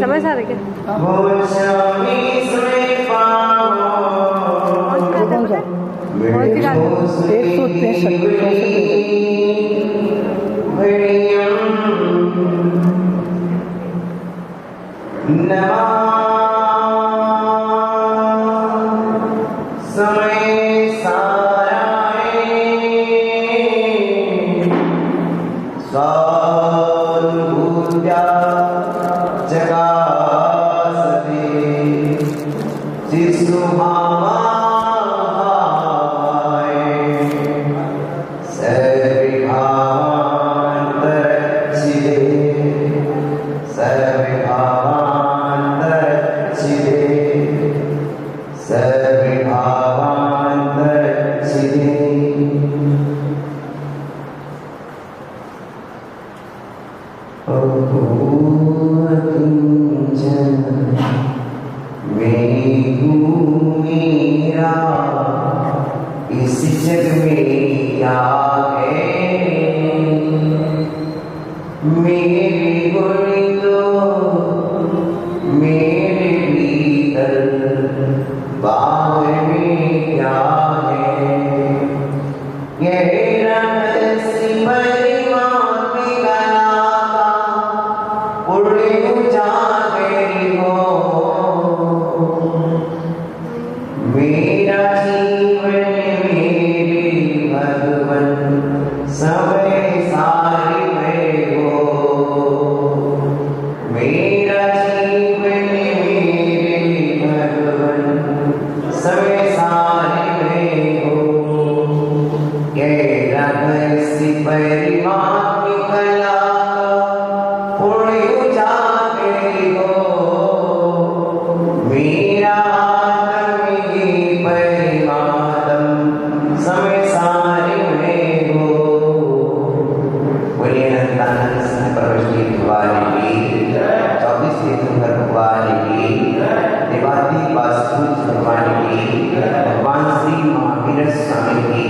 समझ आ रहा है क्या? इस जग में क्या है मेरे गुण तो मेरे भीतर बाहर में क्या है ये रहस्य परमात्मा कला का पुण्य उजागर हो मेरा जीवन समय सारी में हो मेरा जीवन मेरे भगवन समय सारी में हो ये रहस्य परमात्मा कला पुण्य उजागर हो मेरा समय सारी में हो बोलिए नंदानंद सिंह परवश्री भगवान की 24 तीर्थंकर भगवान की देवादी वास्तुज भगवान की भगवान श्री महावीर स्वामी की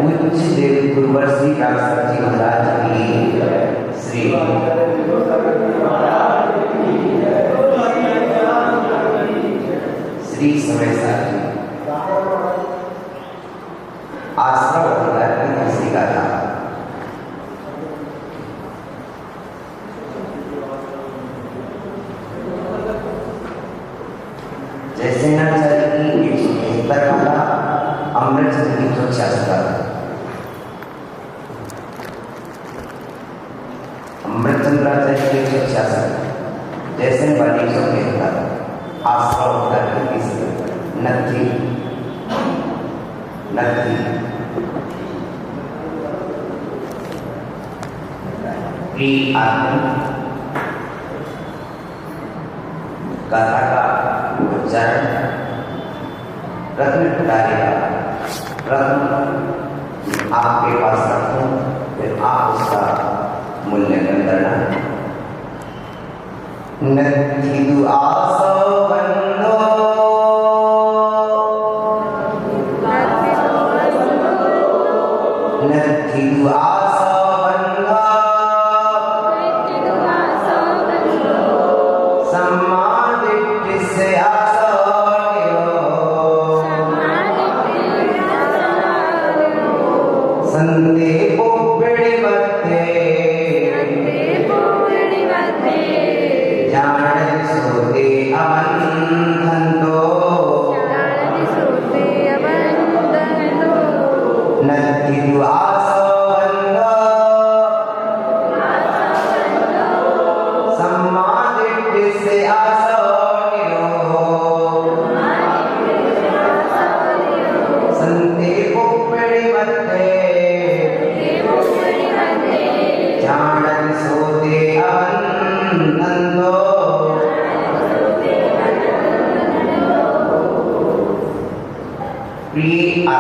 उच्च देव गुरुवर श्री राजसर जी महाराज की श्री समय सारी आश्रम किसी का था जैसे नाचार्य की 173 का था अमृतचंद्र की 166 का था अमृतचंद्राचार्य की 166 जैसे वाली 173 का आश्रम किसी नथी कथा का उच्चारण रत्न डालेगा रत्न आपके पास रखो फिर आप उसका मूल्यांकन करना नथिदु आसो बंदो नथिदु आसो बंदो सम्मादित्य से आसो संदेह बिड़ी बत्ते जान सोते अमर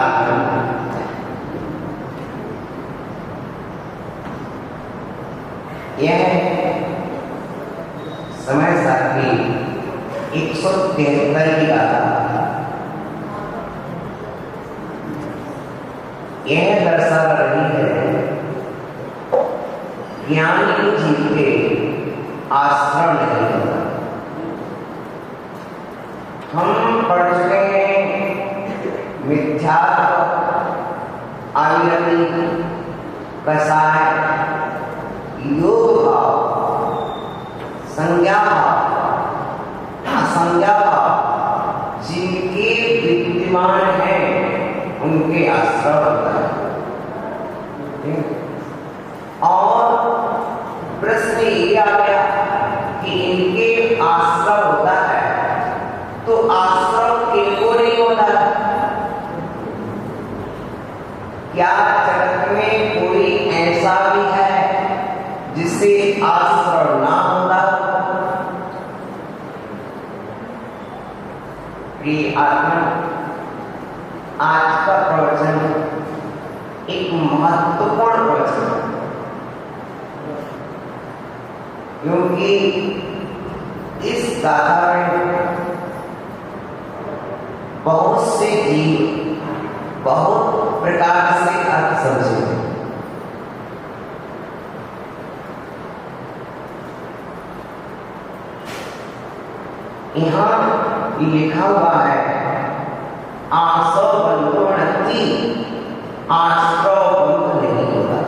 आत्मा। यह समय सारणी 173 की गाथा। यह दर्शा रही है ज्ञानी जीव के आश्रम नहीं होता। हम पढ़ चुके हैं मिथ्या, आयुर्वेदी, कसाय, योग भाव, संज्ञा भाव, असंज्ञा भाव जिनके विद्यमान हैं उनके आश्रम होता है। और प्रश्न ये आ गया कि इनके आश्रम होता है तो आश्रम किनको नहीं होता? क्या जगत में कोई ऐसा भी है जिसे आश्रम ना होता? प्रिय आत्मा, आज का प्रवचन एक महत्वपूर्ण प्रवचन है, क्योंकि इस गाथा में बहुत से जीव बहुत प्रकार से अर्थ समझे। यहाँ लिखा हुआ है आसो बंधो नति, आश्रव बंध नहीं होता।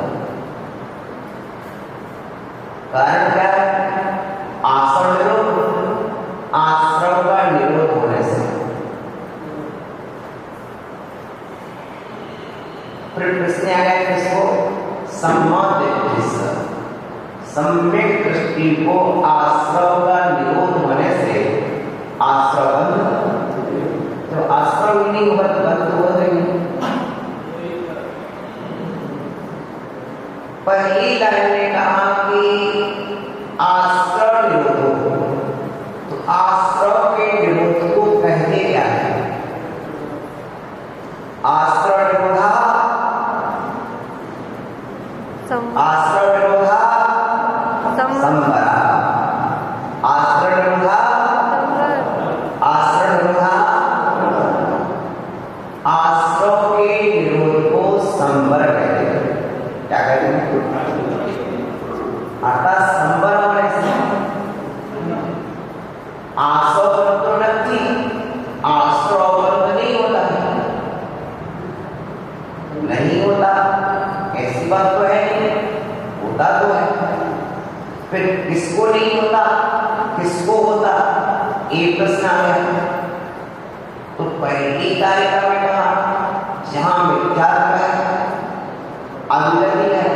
कारण क्या है? आश्रम निरोध, आश्रम का निरोध होने से। फिर प्रश्न आ गया किसको? सम्यक दृष्टि को आश्रम का निरोध होने से आश्रम बंध, तो आश्रम ही नहीं हुआ तो बंद हो गई। पहली लाइन ने कहा कि आश्रम निरोध हो, तो आश्रम के निरोध को कहते क्या है? आश्रम निरोधा, आश्रम निरोधा संवरा, आश्रम निरोधा, आश्रम निरोधा, आश्रम के निरोध को संवर कहते हैं। क्या कहते हैं? अर्थात संवर होने से आश्रम तो नहीं, आश्रम नहीं होता है, नहीं होता, ऐसी बात तो है नहीं, होता तो है। फिर किसको नहीं होता, किसको होता, एक प्रश्न आ गया। तो पहली कारिका में कहा जहां मिथ्यात्व है, आयुर्वेदी है,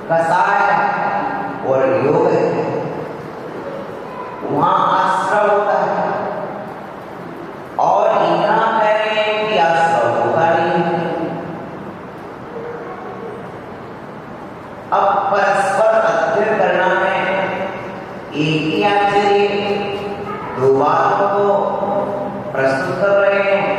कसाय है और योग है, वहां आश्रम होता है। और यहाँ कह रहे हैं कि आश्रम होता नहीं है। अब परस्पर अध्ययन करना है, एक ही आचार्य दो बातों को प्रस्तुत कर रहे हैं।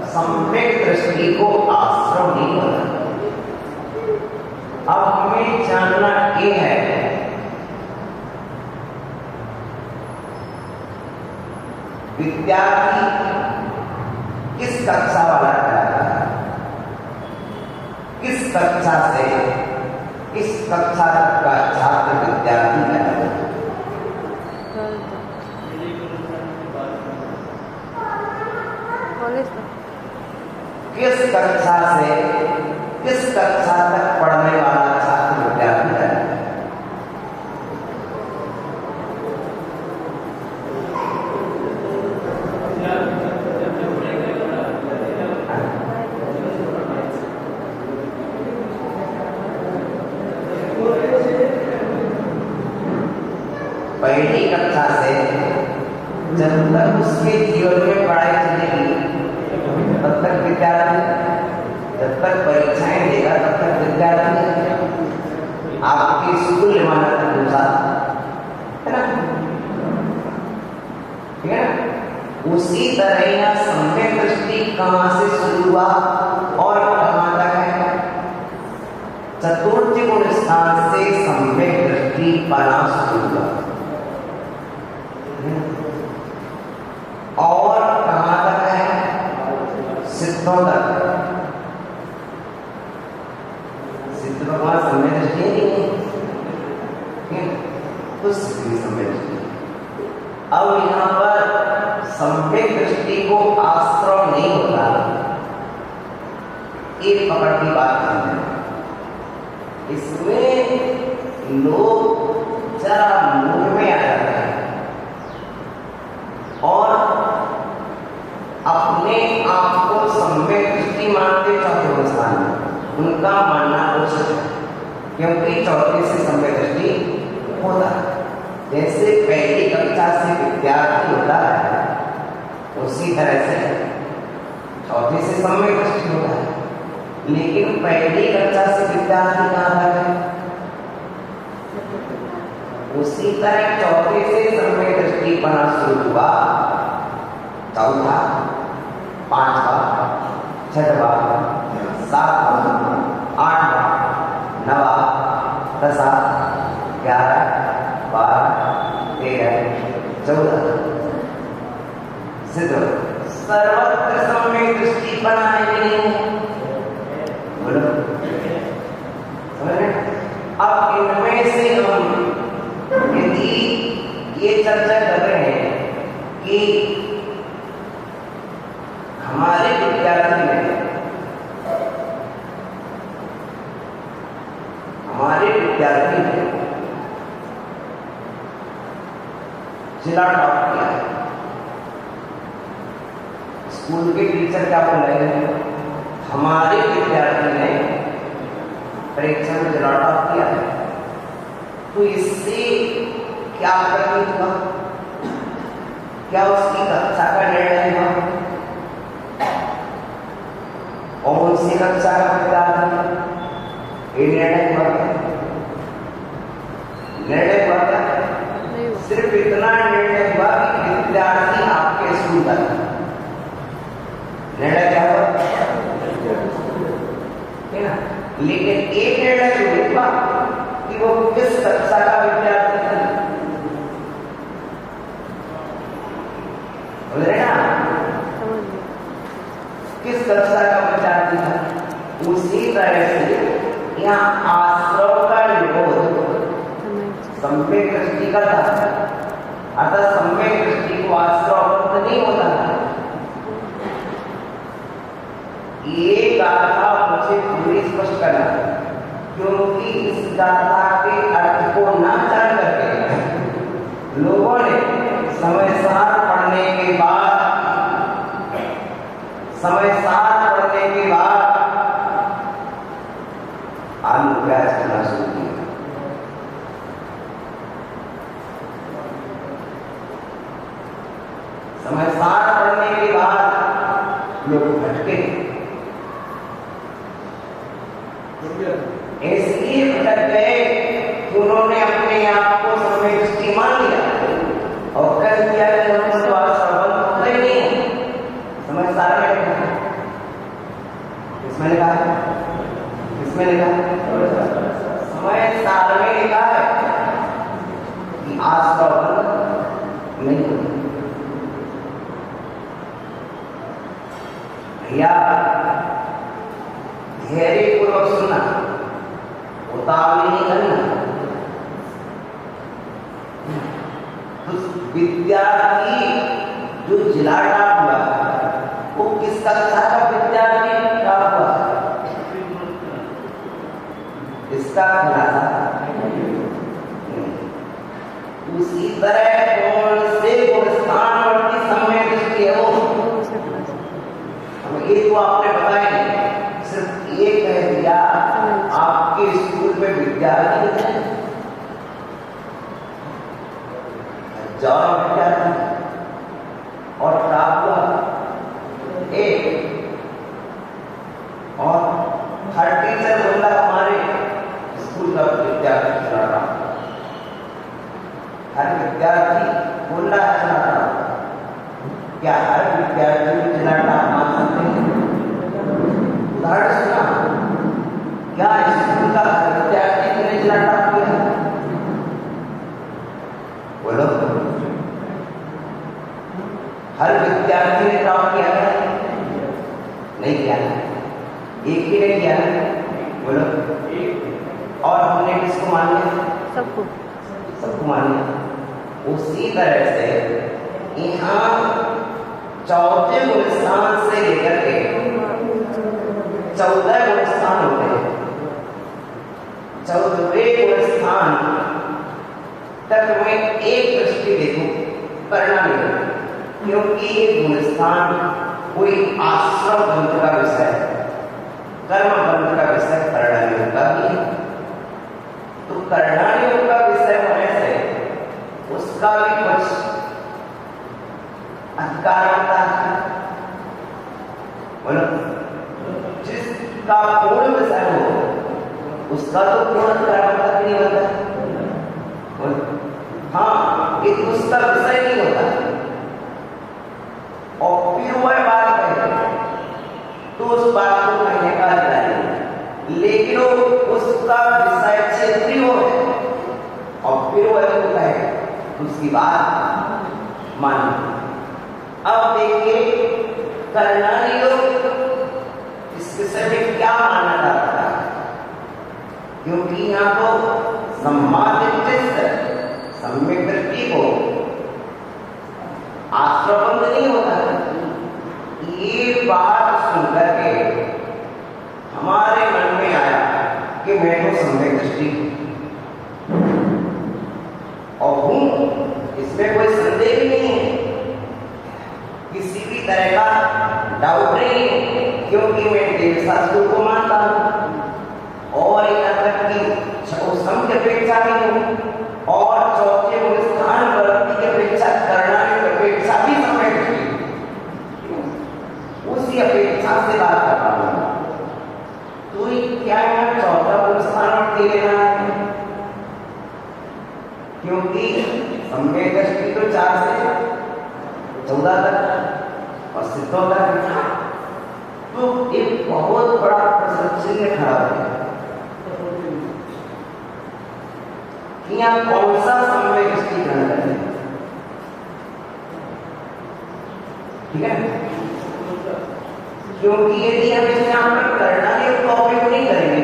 सम्यक दृष्टि को आश्रम नहीं होता। अब हमें जानना ये है विद्यार्थी किस कक्षा वाला कराता है, किस कक्षा से किस कक्षा तक का छात्र विद्यार्थी है? किस कक्षा से किस कक्षा तक पढ़ने वाला छात्र विद्यार्थी है? पहली कक्षा से जब तक उसके जीवन में पढ़ाई चलेगी तब तक विद्यार्थी, जब तक परीक्षाएं देगा तब तक विद्यार्थी। आपके स्कूल माना अनुसार है ना, ठीक है ना? उसी तरह यह सम्यक दृष्टि कहाँ से शुरू हुआ और कहाँ तक है? चतुर्थ गुण स्थान से सम्यक दृष्टि पना शुरू हुआ और कहाँ तक है? सिद्धों तक। सिद्ध भगवान सम्यक दृष्टि नहीं है तो सिद्धि सम्यक दृष्टि। अब यहाँ पर सम्यक दृष्टि को आश्रय नहीं होता, एक पकड़ की बात समझे। इसमें लोग जरा मूड में आ जाते हैं और अपने आप को सम्यक दृष्टि मानते चौथे स्थान में। उनका मानना कुछ है क्योंकि चौथे से सम्यक दृष्टि होता है। जैसे पहली कक्षा से विद्यार्थी होता है उसी तरह से चौथे से सम्यक दृष्टि होता है। लेकिन पहली कक्षा से विद्यार्थी कहाँ तक है? उसी तरह चौथे से सम्यक दृष्टि पना शुरू हुआ, चौथा, पांचवा, छठवा, सातवा, आठवा, नवा, 10, 11, 12, 13, 14 सिद्ध सर्वत्र सम्यक दृष्टि बनाए नहीं है। बोलो समझ रहे? अब इनमें से हम यदि ये चर्चा कर रहे हैं कि हमारे विद्यार्थी ने जिला टॉप किया है, स्कूल के टीचर क्या बोल रहे हैं? हमारे विद्यार्थी ने परीक्षा में जिला टॉप किया है, तो इससे क्या प्रतीत हुआ? क्या उसकी कक्षा का निर्णय हुआ? कौन सी कक्षा का विद्यार्थी ये निर्णय हुआ? निर्णय हुआ क्या? सिर्फ इतना निर्णय हुआ कि विद्यार्थी आपके स्कूल का निर्णय क्या हुआ है ना? लेकिन एक निर्णय जो हुआ कि वो किस कक्षा का विद्यार्थी था, बोल रहे ना, किस कक्षा का विद्यार्थी था। उसी तरह से यहाँ आश्रम का निरोध सम्यक दृष्टि का था, अर्थात सम्यक दृष्टि को आश्रय नहीं होता था। ये गाथा मुझे पूरी स्पष्ट करना, क्योंकि इस गाथा के अर्थ को न जान करके लोगों ने समय सार पढ़ने के बाद आलू प्याज करना शुरू किया। समय सार पढ़ने के बाद लोग भटके, इसलिए भटक गए कि उन्होंने अपने आप को सम्यक दृष्टि मान लिया और कह दिया कि हमको तो आश्रवण होता ही नहीं है। समय सार में लिखा, किसमें लिखा है? किसमें लिखा है? समय सार में लिखा है कि आश्रवण नहीं होता। या धैर्य पूर्वक सुनना, उतावली नहीं करना। तो विद्यार्थी जो जिला टॉप हुआ वो किस कक्षा का विद्यार्थी टॉप हुआ? इसका खुलासा उसी तरह कौन से गुणस्थानवर्ती सम्यक दृष्टि है वो? ये तो आपने बताया नहीं, सिर्फ ये कह दिया आपके स्कूल में विद्यार्थी है, हजारों विद्यार्थी और टॉप हुआ एक, और हर टीचर बोला हमारे स्कूल का विद्यार्थी चला रहा, हर विद्यार्थी बोल रहा है चला रहा। क्या किसको मान्य है? सबको सबको मान्य है। उसी तरह से यहाँ चौथे गुण स्थान से लेकर के 14 गुण स्थान होते हैं। 14वें गुण स्थान तक मैं एक दृष्टि देखूं करना नहीं, क्योंकि ये गुण स्थान कोई आश्रम बंध का विषय है, कर्म बंध का विषय करणानियोग का भी है। तो करणानियोग का विषय होने से उसका भी कुछ अधिकार होता है। बोलो, जिसका पूर्ण विषय हो उसका तो पूर्ण अधिकार होता कि नहीं होता? हाँ, ये उसका विषय नहीं होता। और फिर वह बात कहे तो उस बात को कहने का अधिकार है, लेकिन वो उसका विषय क्षेत्रीय है और फिर वह जो कहे उसकी बात मानिए। अब देखिए करणानियोग इस विषय में क्या माना जाता है, क्योंकि यहाँ तो सम्यक दृष्टि को आश्रबंध नहीं होता। ये बात सुनकर के हमारे मन में आया कि मैं तो सम्यक दृष्टि और हूं, इसमें कोई संदेह नहीं है, किसी भी तरह का डाउट नहीं है, क्योंकि मैं देव शास्त्रों को मानता हूं और यहाँ तक कि सम की अपेक्षा भी हूं और चौथे गुण स्थान वृत्ति की अपेक्षा करणानियोग की अपेक्षा भी समय उसी अपेक्षा से बात कर रहा हूं। तो क्या यहाँ चौथा गुण स्थान और लेना है, क्योंकि सम्यक दृष्टि तो 4 से 14 तक और सिद्धों तक, तो एक बहुत बड़ा प्रश्न चिन्ह खड़ा है कि यहाँ कौन सा सम्यक दृष्टि ग्रहण करते हैं। ठीक है, क्योंकि यदि हम इस यहाँ पर करणानियोग का उपयोग नहीं करेंगे,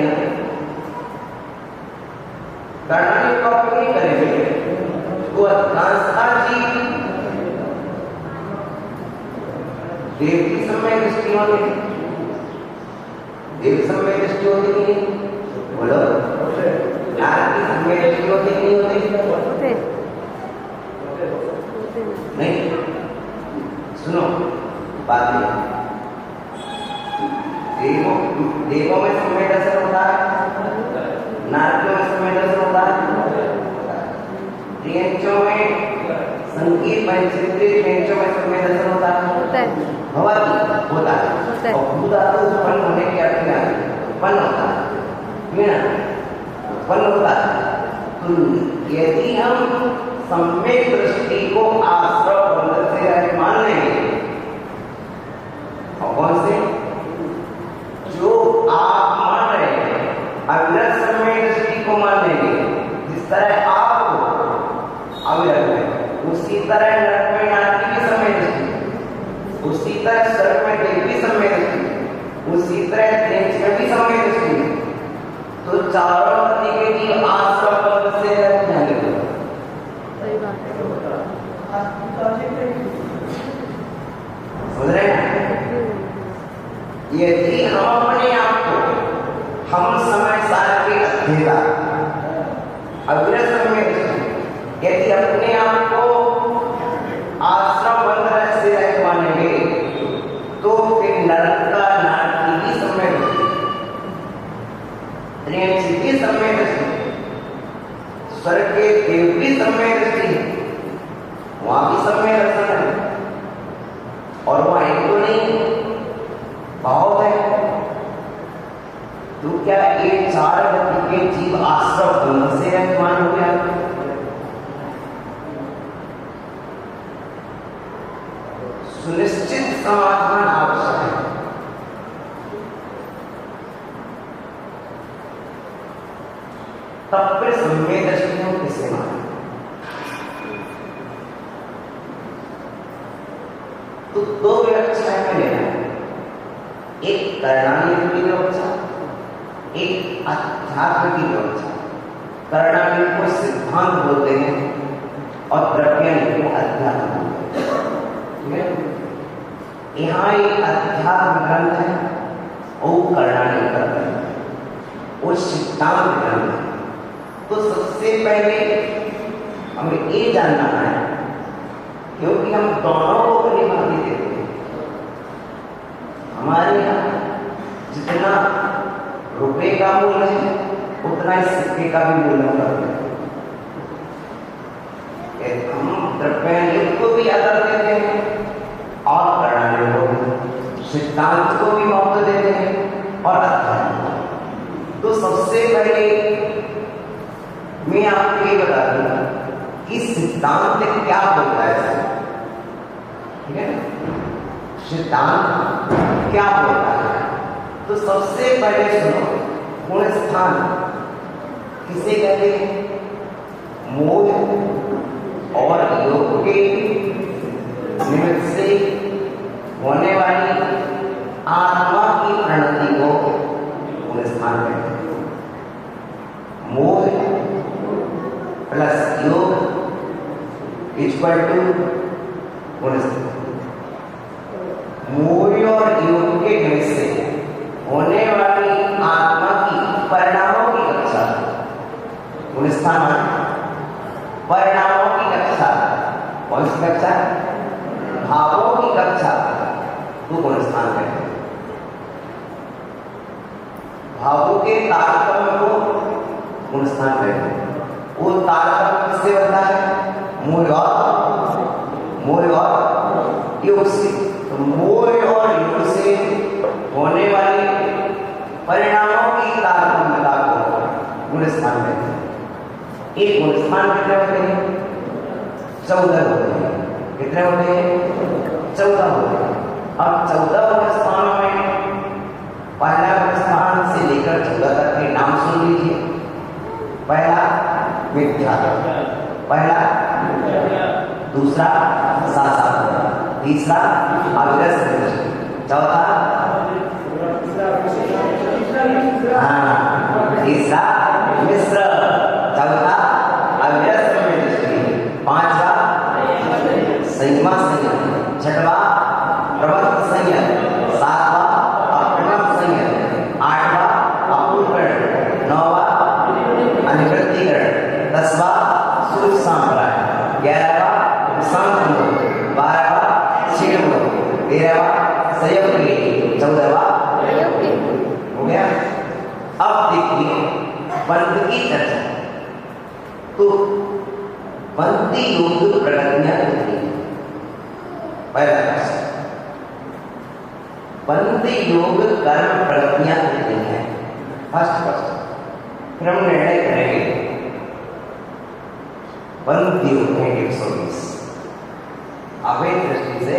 करणानियोग का उपयोग नहीं करेंगे, तो अधिकांशतः जी देव की सम्यक दृष्टि होती, देव सम्यक दृष्टि होती कि नहीं? बोलो, ज्ञान की सम्यक दृष्टि होती कि नहीं होती? नहीं, सुनो बात नहीं। देवों में सम्यक दर्शन होता है, नारकियों में सम्यक दर्शन होता है, त्रियंचों में संगीत पंचेंद्रिय त्रियंचों में सम्यक दर्शन होता है, भवति होता है, और भूता तो उत्पन्न होने के अर्थ में उत्पन्न होता है, उत्पन्न होता है। तो यदि हम सम्यक दृष्टि को आश्रव बंध से मान लेंगे, और कौन से जो आप मान रहे हैं अविरत सम्यक दृष्टि को मान लेंगे, जिस तरह आप अविरत है उसी तरह नरक में नारकी की सम्यक दृष्टि, उसी तरह स्वर्ग में देव की सम्यक दृष्टि, उसी तरह त्रियंच में भी सम्यक दृष्टि। तो चारों गति के जीव आश्रम बंध से रहेंगे। सही बात है, समझ रहे हैं? यदि हम अपने आप को हम समय सार के अध्येता अविरत सम्यक दृष्टि, यदि अपने आप को आश्रम बंध से रहित मानेंगे, तो फिर नरक का नारकी की सम्यक दृष्टि, त्रियंच की सम्यक दृष्टि, स्वर्ग के देव की सम्यक दृष्टि, वहां की सम्यक दर्शन है। और वहां एक तो नहीं बहुत है, तो क्या ये 4 गति के जीव आश्रम बंध से रहित मान हो गया? सुनिश्चित समाधान आवश्यक है। तब फिर सम्यक दृष्टि को किसे माने? तो 2 व्याख्याएं में लेना है, एक करणानियोग की व्याख्या, एक अध्यात्म की व्याख्या। करणाली को सिद्धांत बोलते हैं और द्रव्यानी को अध्यात्म बोलते हैं। यहाँ एक अध्यात्म ग्रंथ है और करणाली का ग्रंथ है और सिद्धांत ग्रंथ है। तो सबसे पहले हमें ये जानना है, क्योंकि हम दोनों को अपनी भांति देते हैं। हमारे यहाँ जितना रुपए का मूल्य है उतना ही सिक्के का भी मूल्य करते हैं। हम द्रव्यानी को भी आदर देते हैं और करणाली को भी, सिद्धांत को भी महत्व देते हैं और अध्यात्म। तो सबसे पहले मैं आपको ये बता दूंगा कि सिद्धांत क्या होता है। ठीक है, सिद्धांत क्या होता है? तो सबसे पहले सुनो, गुण स्थान किसे कहते हैं? मूल और योग के निमित्त से होने वाली आत्मा की प्रणति को गुण स्थान कहते हैं। मूल प्लस योग इक्वल टू गुण स्थान। मूल और योग के निमित्त से होने वाली आत्मा की परिणामों की कक्षा, गुण स्थान परिणामों की कक्षा। कौन सी कक्षा? भावों की कक्षा तो गुण स्थान कहते हैं। भावों के तारतम्य को गुण स्थान कहते हैं। वो तारतम्य किससे बनता है? मूल और योग से। तो मूल और योग से होने वाली परिणामों की तारतम्यता को गुण स्थान कहते हैं। एक गुण स्थान कितने होते हैं? 14 होते हैं। कितने होते हैं? 14 होते हैं। अब 14 गुण स्थानों में पहला गुण स्थान से लेकर 14 तक के नाम सुन लीजिए। पहला मिथ्या, पहला, दूसरा सासात, तीसरा अविरस, चौथा तीसरा मिश्र, चौथा अविरस, पांचवा संयमा संयम, छठवा प्रबंध संयम, सातवा अप्रणव संयम, आठवा अपूर्वकरण, नौवा अनिवृत्तिकरण, 10वां सूर्य संप्राय, 11वां सांख्य, 12वां शिव, 13वां संयोग, 14वां हो गया। अब देखिए बंध की चर्चा। तो बंधी योग प्रगतियां कितनी है? पहला प्रश्न, बंधी योग कर्म प्रगतियां कितनी है? फर्स्ट प्रश्न। फिर हम निर्णय करेंगे। बंधी योग है 120, अवैध दृष्टि से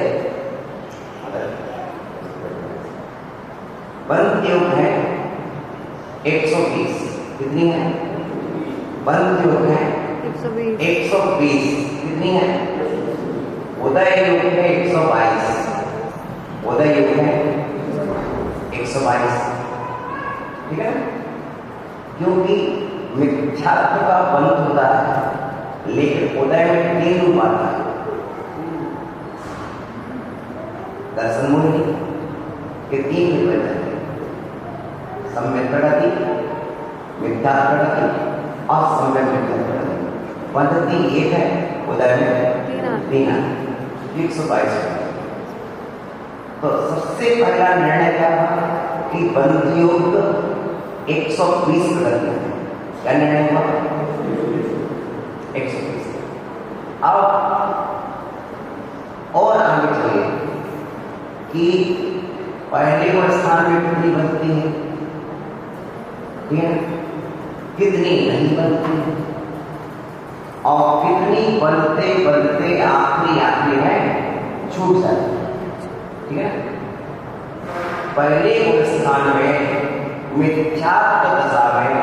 बंध योग है 120। कितनी है? बंध योग है 120। कितनी है? उदय योग है 122। उदय योग है 122। ठीक है, क्योंकि मिथ्यात्व का बंध होता है, लेकिन उदय में 3 रूप आता है। दर्शन मूल्य के 3 रूप रहते हैं, सम्यक प्रगति, मिथ्या प्रगति और सम्यक मिथ्या प्रगति। पद्धति एक है, उदय में 3 है, 122। तो सबसे पहला निर्णय क्या था कि बंध योग 120 प्रगति है। क्या निर्णय हुआ? 120। अब और आगे चलिए कि पहले वो स्थान में कितनी बनती है, कितनी नहीं बनती है, और कितनी बनते बनते आखिरी में छूट जाती है। ठीक है, पहले वो स्थान में मिथ्यात्व दशा में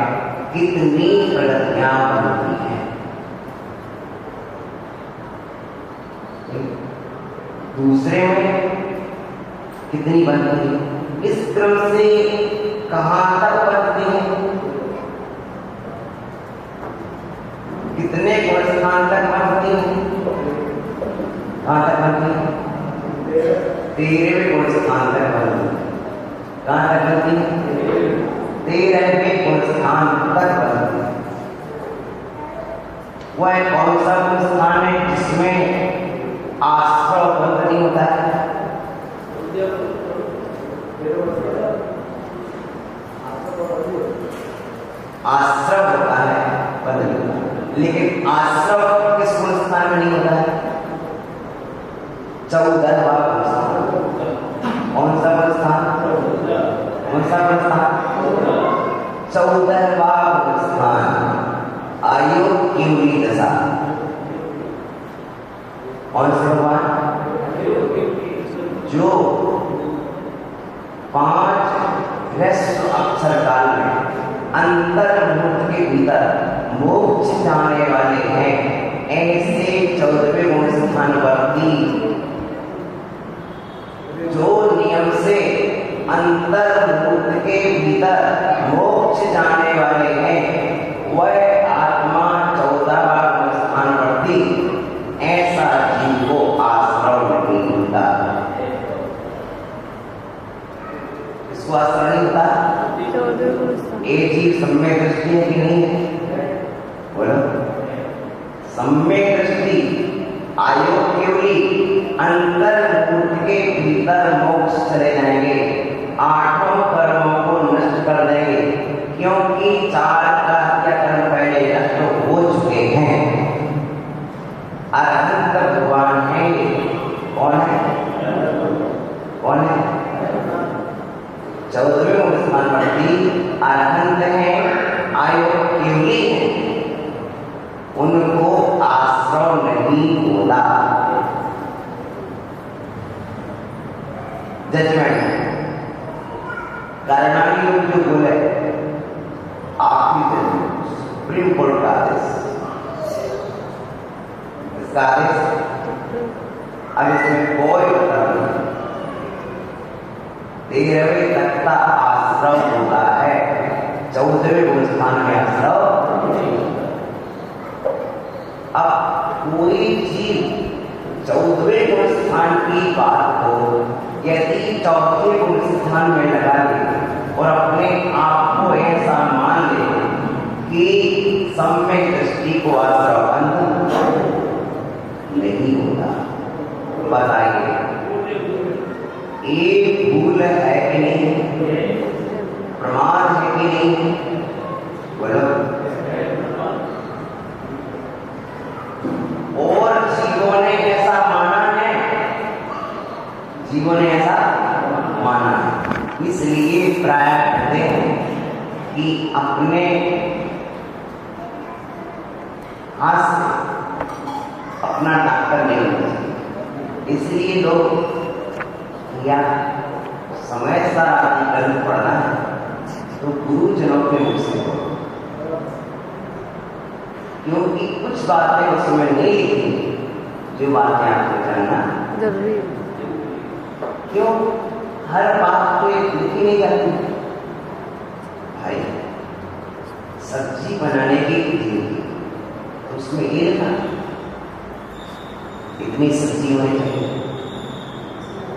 कितनी प्रगतियां बनती हैं, दूसरे में कितनी बनती है, इस क्रम से कहां तक बनती है, कितने गुण स्थान तक बनती है? कहाँ तक बनती है? 13वें गुण स्थान तक बनती है। कहाँ तक बनती है? 13वें गुण स्थान तक बनती है। वह कौन सा गुण स्थान है जिसमें आश्रव बंध नहीं होता है? आश्रव होता है, बंध नहीं होता। लेकिन आश्रव किस गुण स्थान में नहीं होता है? 14वां गुण स्थान। कौन सा गुण स्थान? कौन सा गुण स्थान? 14वां गुण स्थान, अयोग्यवरी दशा। कौन से भगवान? जो 5 ह्रस्व अक्षर काल में अंतर मुहूर्त के भीतर मोक्ष जाने वाले हैं, ऐसे 14वें गुण स्थान वर्ती जो नियम से अंतर मुहूर्त के भीतर मोक्ष जाने वाले हैं, वह आत्मा 14वां गुण स्थान वर्ती, ऐसा जीव को आश्रव नहीं होता। इसको आश्रव नहीं होता। एक जीव सम्यक दृष्टि है कि नहीं है? बोलो। सम्यक दृष्टि अयोग्यवरी अंतर मुहूर्त के भीतर मोक्ष चले जाएंगे, 8 कर्मों को नष्ट कर देंगे, क्योंकि 4 का कर्म पहले नष्ट हो चुके हैं। अरहंत भगवान है। कौन है? कौन है? 14वें गुण स्थान वर्ती अरहंत है, अयोग्यवरी है, उनको आश्रव नहीं होता। जजमेंट कर्णाली योग जो गुण है, आखिरी जजमेंट, सुप्रीम कोर्ट का आदेश, इसका आदेश। अब इसमें कोई मतलब नहीं। 13वें तक का आश्रव होता है, 14वें गुण स्थान में आश्रव। अब कोई जीव 14वें गुण स्थान की बात को यदि 4थे गुण स्थान में लगा ले और अपने आप को ऐसा मान ले कि सम्यक दृष्टि को आश्रव बंध नहीं होता, बताइए एक भूल है कि नहीं? प्रमाद है कि नहीं? बोलो। और जीवों ने ऐसा माना है, जीवों ने ऐसा माना है, इसलिए प्राय कहते हैं कि अपने हाथ से अपना डॉक्टर नहीं होना चाहिए। इसलिए लोग या समय सारा अधिकरण पढ़ना है तो गुरुजनों के मुख से पढ़ो, क्योंकि कुछ बातें उसमें नहीं लिखी जो बातें आपको जानना जरूरी है। क्यों? हर बात को एक लिखी नहीं जाती। भाई सब्जी बनाने की विधि तो उसमें ये लिखा इतनी सब्जी होनी चाहिए,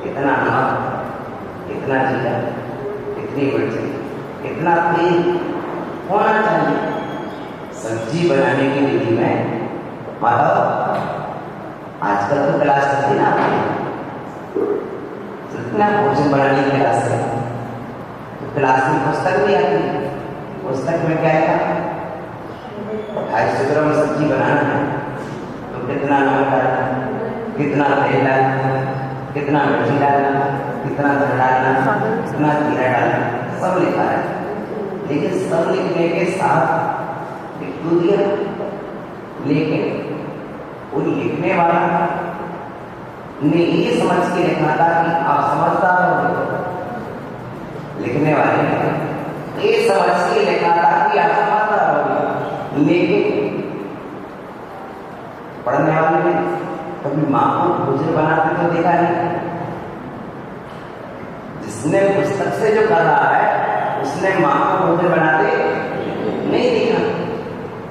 इतना नमक, इतना जीरा, इतनी मिर्ची, इतना तेल होना चाहिए। सब्जी बनाने की विधि में माधव आजकल तो क्लास चलती ना, जितना भोजन बनाने की क्लास है तो क्लास में पुस्तक भी आती है। पुस्तक में क्या है? 250 ग्राम सब्जी बनाना है तो कितना नमक डालना, कितना तेल डालना, कितना मिर्ची डालना, कितना धन डालना, कितना जीरा डालना, सब लिखा है। लेकिन सब लिखने के साथ लिख तो दिया, लेकिन वो लिखने वाला ने ये समझ के लिखा था कि आप समझदार हो। लिखने वाले ने ये समझ के लिखा था कि आप समझदार हो, लेकिन पढ़ने वाले ने कभी माँ को भोजन बनाते तो देखा नहीं। जिसने पुस्तक से जो कर रहा है उसने माँ को भोजन बनाते नहीं देखा,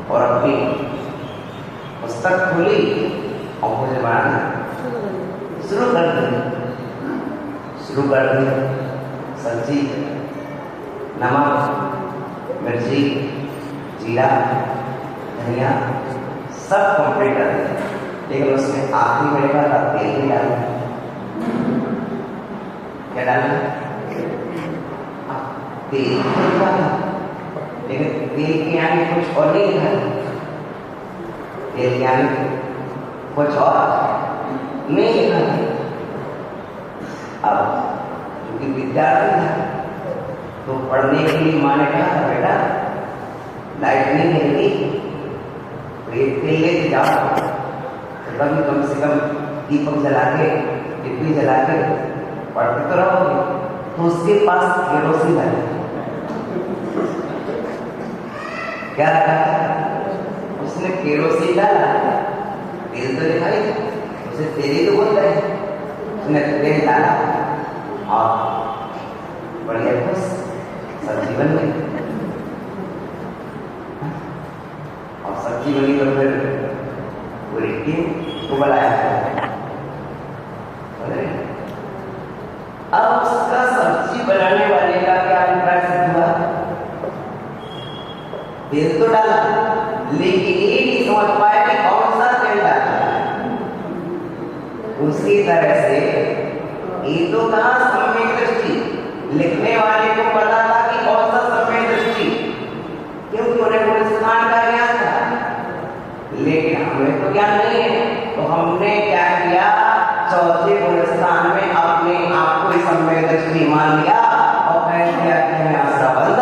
और अपनी पुस्तक खुली और मुझे बनाना शुरू कर दी। सब्जी, नमक, मिर्ची, जीरा, धनिया सब कंप्लीट कर दिया, लेकिन उसमें आखिरी में लिखा था तेल भी डालना। क्या डालना? तेल लिखा था, लेकिन तेल के आगे कुछ और नहीं लिखा था। तेल के आगे कुछ और नहीं लिखा था। अब क्योंकि विद्यार्थी था तो पढ़ने के लिए माँ ने कहा था, बेटा लाइट नहीं मिलेगी तो एक तेल लेके जाओ, तो कभी कम से कम दीपक जला के टिप्पी जला के पढ़ते तो रहोगे। तो उसके पास केरोसिन है, क्या रखा? उसने केरोसिन डाला, तेल तो दिखाई, उसे तेल तो बोलता है, उसने तेल डाला और बढ़िया खुश सब्जी बन गई। और सब्जी बनी तो फिर पूरी टीम को बुलाया। अब उसका सब्जी बनाने वाले का क्या अभिप्राय हुआ? तेल तो डाला, लेकिन ये नहीं समझ पाया कि कौन सा तेल डाला। उसी तरह से ये तो कहा सम्यक दृष्टि, लिखने वाले को पता था कि कौन सा सम्यक दृष्टि, क्योंकि उन्हें पुरस्कार का ज्ञान था, लेकिन हमें तो ज्ञान नहीं है। तो हमने क्या किया? चौथे पुरस्कार में अपने आप को सम्यक दृष्टि मान लिया और कह दिया कि मैं आशा बंद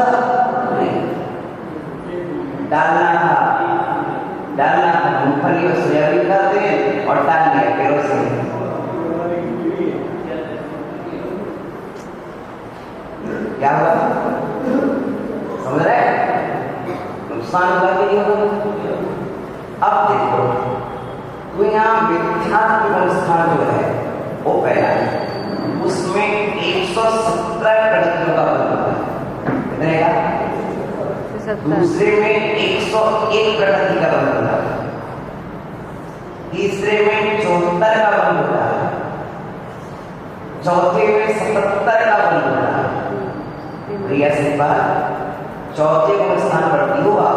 डालना था मूंगफली और सोयाबीन का तेल और डाल दिया केरोसिन। क्या हुआ? समझ रहे? नुकसान हुआ कि नहीं हुआ? अब देखो, तो यहाँ विद्यार्थी संस्थान जो है वो पहला है, उसमें 117 प्रगतियों का बल होता है। कितने का? दूसरे में 101 प्रगति का बल होता है, तीसरे में 74 का बल होता है, चौथे में 77 का बल होता है। से बात चौथे को स्थान पर हुआ,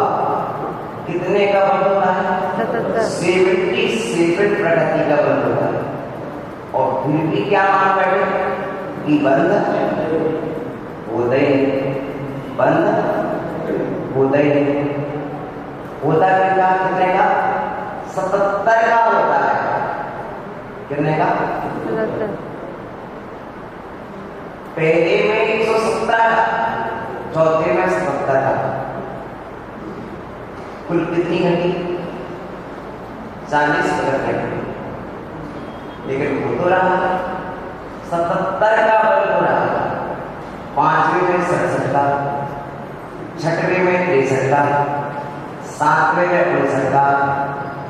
कितने का बल होता है? 77 प्रगति का बल होता है। और फिर भी क्या मान बैठे कि बंद होता कितना? कितने का? 77 का होता है। कितने का? 77। पहले में 117 का, चौथे में 77 का, कुल कितनी घंटी? 40 घंटी। लेकिन हो तो रहा 77 का बल हो रहा, पांचवें में 67 का, छठवें में 63 का, सातवें में 59 का,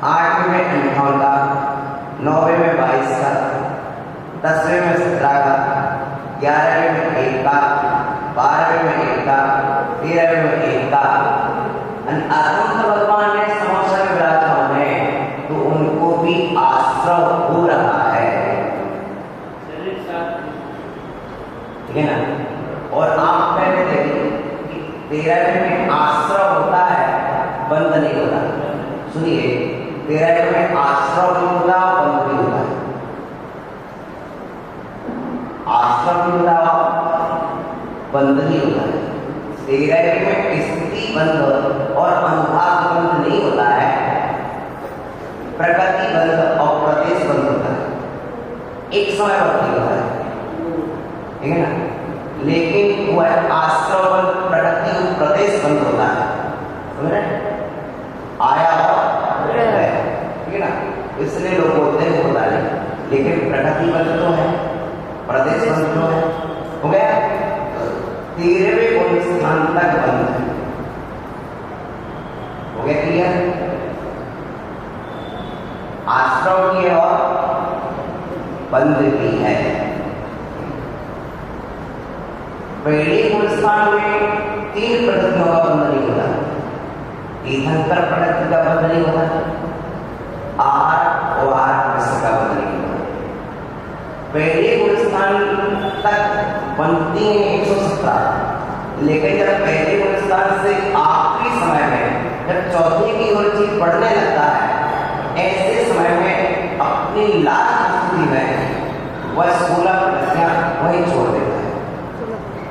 आठवें में 58 का, नौवें में 22 का, 10वें में 17 का, 11वें में 1 का, 12वें में 1 का, 13वें में 1 का। भगवान ने समोसा में विराजमान है तो उनको भी आश्रव हो रहा है, ठीक है ना? और आप पहले देखिए कि 13वें में आश्रव होता है, बंद नहीं होता। सुनिए, 13वें में आश्रव भी होता है, बंद भी होता है। आश्रव भी होता है, बंद नहीं होता है। 13वें में स्थिति बंद और अनुभाग बंद नहीं होता है, प्रकृति बंद और प्रदेश बंद होता है, एक समय बंद होता है, ठीक है ना? लेकिन वह आश्रव बंद, प्रकृति और प्रदेश बंद होता है। समझ रहे? आया और ठीक है ना? इसलिए लोग बोलते हैं होता है, लेकिन प्रकृति बंद तो है, प्रदेश बंद तो है। हो गया? 13वें गुण स्थान तक बंद है। हो गया क्लियर? आश्रव की और बंद की है। पहले गुण स्थान में 3 प्रगतियों का बंध नहीं होता, तीर्थंकर प्रगति का बंध नहीं होता, लेकिन जब पहले गुणस्थान से आखिरी समय में जब चौथे की ओर चीज बढ़ने लगता है, ऐसे समय में अपनी लास्ट स्थिति में वह 16 प्रगतियां वही छोड़ देता है।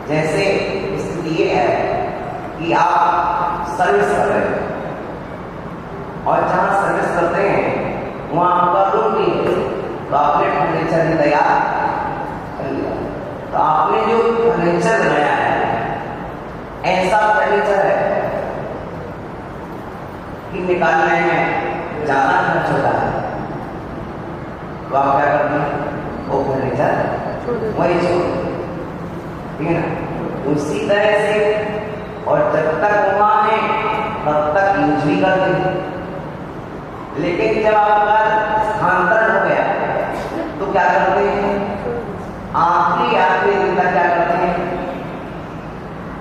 जैसे स्थिति ये है कि आप सर्विस कर रहे हैं और जहां सर्विस करते हैं वहां आपका रूम नहीं है, तो आपने फर्नीचर तैयार कर लिया। तो आपने जो फर्नीचर बनाया है ऐसा फर्नीचर है कि निकालने में ज्यादा खर्च होता है, तो आप क्या करते हैं, वो फर्नीचर वही छोड़, ठीक है ना। उसी तरह से और जब तक वहां है तब तक यूज भी करते हैं, लेकिन जब आपका स्थानांतरण हो गया तो क्या करते हैं, आखिरी दिन तक क्या करते हैं,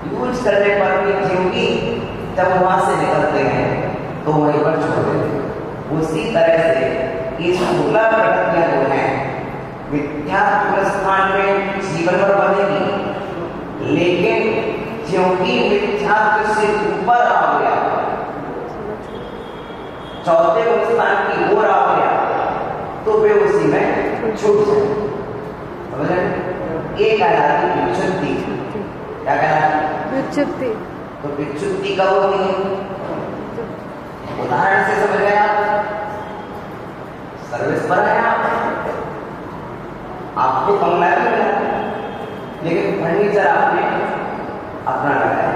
यूज करने पर भी क्योंकि जब वहां से निकलते हैं तो वहीं पर छोड़ देते हैं। उसी तरह से ये 16 प्रगतियां जो हैं मिथ्या पुरस्कार में जीवन भर बनेगी, लेकिन क्योंकि मिथ्या से ऊपर आ गया, चौथे स्थान की ओर आ गया, तो वे उसी में छूट जाए। समझ रहे? ये कहलाती विच्युति। क्या कहलाती? विच्युति। तो विच्युति कब होती है? उदाहरण से समझ गए आप, सर्विस पर है आपको बंगला मिला, लेकिन फर्नीचर आपने अपना लगाया,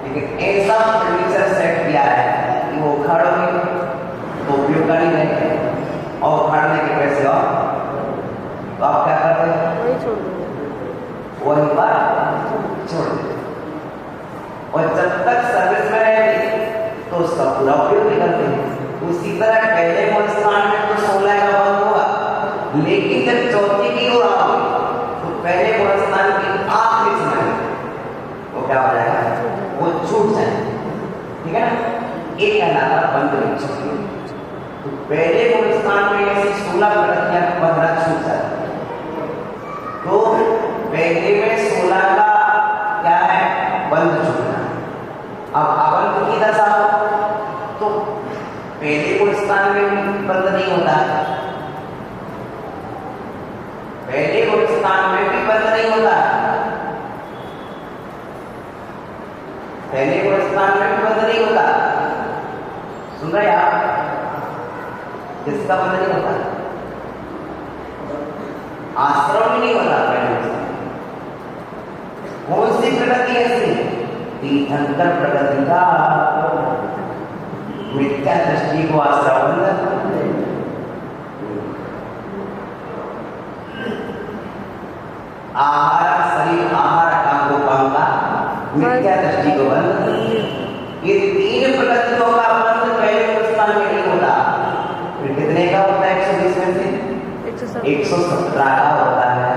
लेकिन ऐसा फर्नीचर सेट किया है कि वो उखाड़ोगे तो उपयोग का नहीं रहेगा, और उखाड़ने के पैसे और, तो आप क्या करते हैं, वही छोड़ देंगे, वही पर छोड़ देते। और जब तक सर्विस में रहेगी तो उसका पूरा उपयोग भी करते हैं। उसी तरह पहले स्थान में तो 16 का बंद हुआ, लेकिन जब चौथी की ओर आओगे तो पहले स्थान की आखिरी समय वो क्या हो जाएगा, वो छूट जाएगा, ठीक है ना। एक कहलाता बंद विच्युति। तो पहले स्थान में ऐसी 16 प्रगतियां 15 छूट जाती है, तो पहले में 16 का क्या है, बंद छूटना। अब अबंध की दशा तो पहले स्थान में भी बंद नहीं होता है, पहले स्थान में भी बंद नहीं होता, पहले स्थान में भी बंद नहीं होता। सुन रहे आप? किसका बंद नहीं होता? आश्रम में नहीं होता पहले। कौन सी प्रगति ऐसी? तीर्थंकर प्रगति का मिथ्या दृष्टि को आश्रम, आहार शरीर आहार काम को पाऊंगा, मिथ्या दृष्टि को बंद। ये 3 प्रगतियों का बंद पहले स्थान में नहीं होता। फिर कितने का होता है? 120 में से 117 का होता है।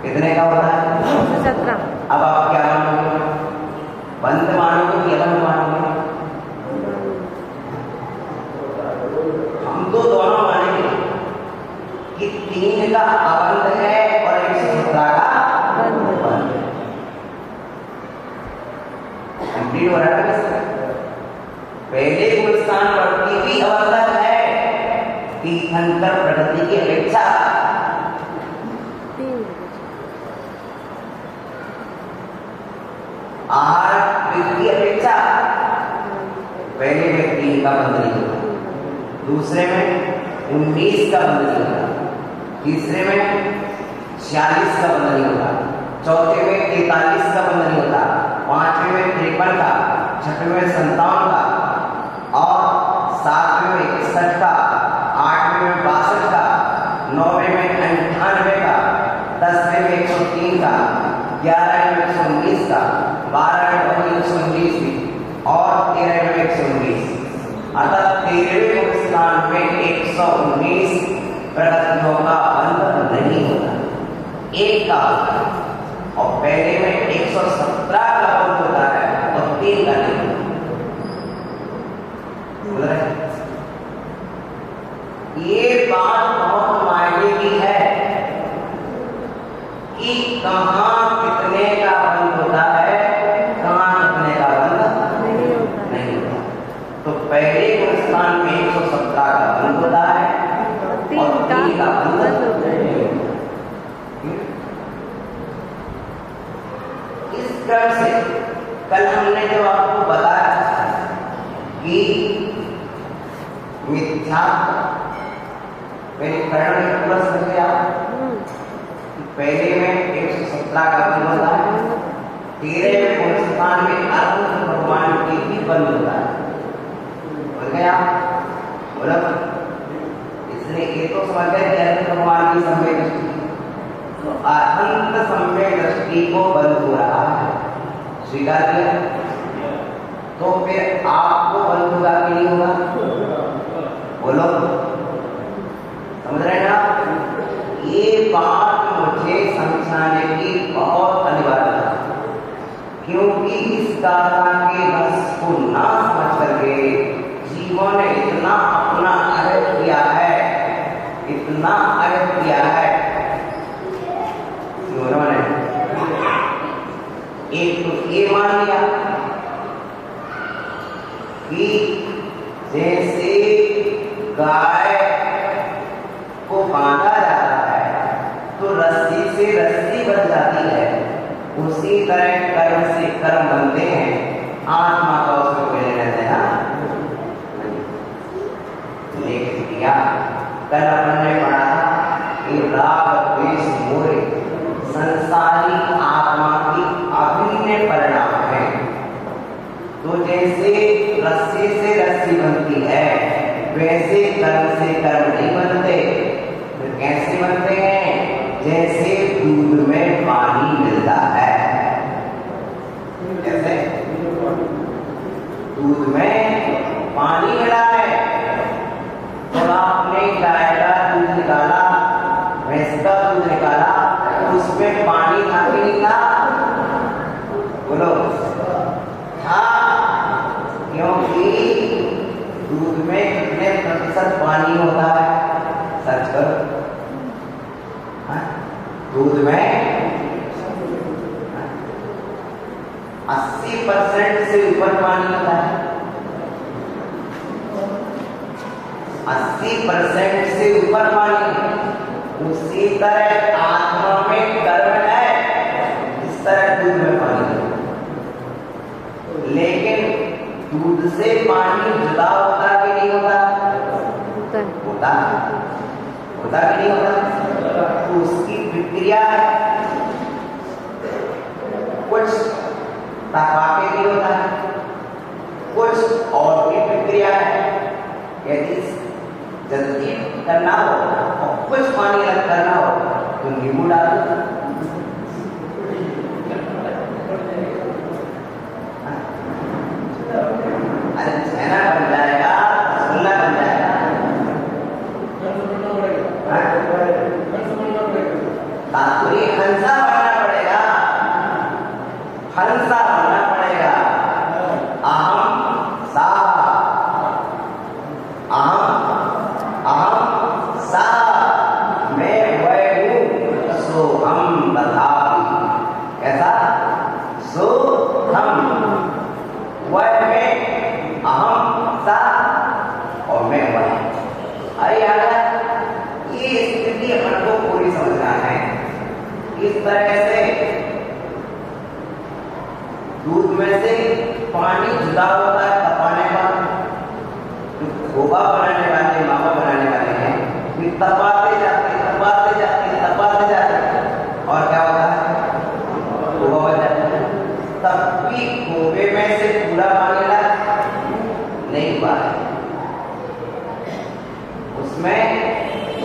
कितने का होता है? 117। अब आप क्या मानोगे, बंद मानोगे कि अबंध मानोगे? हम तो दोनों मानेंगे कि 3 का अबंध है और 117 का बंध है। कंप्लीट हो रहा है। पहले स्थान पर भी अबंध है, तीर्थंकर प्रगति की अपेक्षा आहार की अपेक्षा पहले में 3 का बंद नहीं होता, दूसरे में 19 का बंद नहीं होता, तीसरे में 46 का बंद नहीं होता, चौथे में 43 का बंद नहीं होता, पांचवें में 53 का, छठवें में 57 का, और सातवें में 61 का, आठवें में 62 का, नौवें में 98 का, 10वें में 103 का, 11वें में 119 का, 12वें में 119 भी, और 13वें में 119। अतः 13वें स्थान में 119 प्रगतियों का बंध नहीं होता, एक का होता है, और पहले में 117 का बंध होता है और 3 का नहीं होता। ये बात बहुत मायने की है कि कहां कितने का बंध होता है मिथ्या मेरे करण में पूरा समझ गया। पहले में 117 का बल होता है, 13 में 95 में अनंत भगवान की भी बल होता है। बोल गया बोला, इसलिए ये तो समझ गए कि अनंत भगवान की सम्यक दृष्टि, तो अनंत सम्यक दृष्टि को बल हो रहा है, स्वीकार किया, तो फिर आपको बल होगा कि नहीं होगा? बोलो, समझ रहे हैं आप? ये बात मुझे समझाने की बहुत अनिवार्य है, क्योंकि इस गाथा के रस को ना समझ करके जीवन ने इतना अपना अर्थ किया है, इतना अर्थ किया है। उन्होंने एक तो ये मान लिया कि जैसे गाय को बांधा जाता है तो रस्सी से रस्सी बन जाती है, उसी तरह कर्म से कर्म बनते हैं, आत्मा का उसमें कोई लेना देना लेकिन किया। कल अपन ने पढ़ा था कि राग द्वेष मोह संसारी आत्मा की अभिन्न परिणाम है। तो जैसे रस्सी से रस्सी बनती है, वैसे कर्म से कर्म नहीं बनते। तो कैसे बनते हैं? जैसे दूध में पानी मिलता है, जैसे दूध में पानी मिला है, तो आपने गाय का दूध निकाला, भैंस का दूध निकाला, उसमें पानी था कि नहीं था? बोलो, क्योंकि दूध में कितने प्रतिशत पानी होता है? सच करो, दूध में 80% से ऊपर पानी होता है, 80% से ऊपर पानी। उसी तरह आत्मा में कर्म है, इस तरह दूध में पानी है। लेकिन दूध से पानी जुदा होता कि नहीं होता? होता होता कि नहीं होता? तो उसकी प्रक्रिया है, कुछ तपाके भी होता है, कुछ और की प्रक्रिया है। यदि जल्दी करना हो और कुछ पानी अलग करना हो तो नींबू डाल दो, अरे छेना बन जाएगा, रसगुल्ला बन जाएगा। तात्पर्य हंसा बनना पड़ेगा, हंसा बनना पड़ेगा। अहम सा, अहम सा, मैं वह हूँ, सो हम तथापि। कैसा? सो हम, वह मैं, अहम सा और मैं वह। अरे यार, ये स्थिति अपन को पूरी समझना है। इस तरह से दूध में से पानी जुदा होता है तपाने पर। खोबा बनाने वाले, मावा बनाने वाले हैं, फिर तपाते जाते तपाते जाते तपाते जाते, और क्या होता है? खोबा बन जाता है। तब भी खोबे में से पूरा पानी ला नहीं हुआ है, उसमें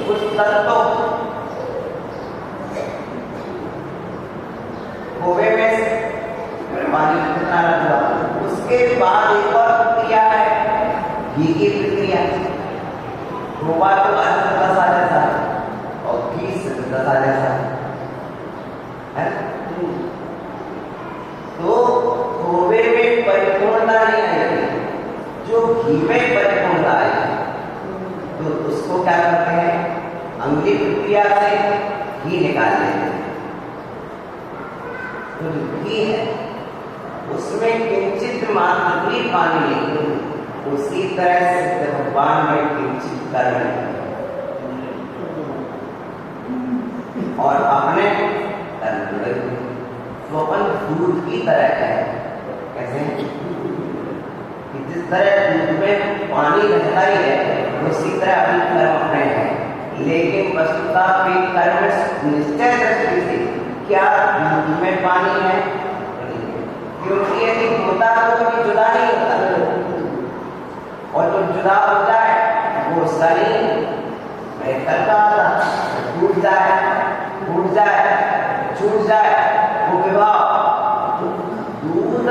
कुछ तत्व खोबे में से पानी कितना लगा। उसके बाद एक और प्रक्रिया है, घी की प्रक्रिया। खोबा तो दशा जैसा और घी दशा जैसा है। तो खोबे में परिपूर्णता नहीं आएगी, जो घी में परिपूर्णता आएगी तो उसको क्या करते हैं? अंगुली प्रक्रिया से घी निकाल लेते हैं। तो जो घी है उसमें किंचित मात्र भी पानी नहीं, उसी तरह से भगवान में किंचित कर्म और अपने कर्म। तो अपन दूध की तरह है। कैसे? कि जिस तरह दूध में पानी रहता ही है, उसी तरह अभी कर्म अपने हैं, लेकिन वस्तुतः भी कर्म निश्चय दृष्टि से क्या दूध में पानी है? क्योंकि यदि होता तो कभी जुदा नहीं होता, और जब जुदा हो जाए वो शरीर में कल का टूट जाए, छूट जाए वो विभाव। दूध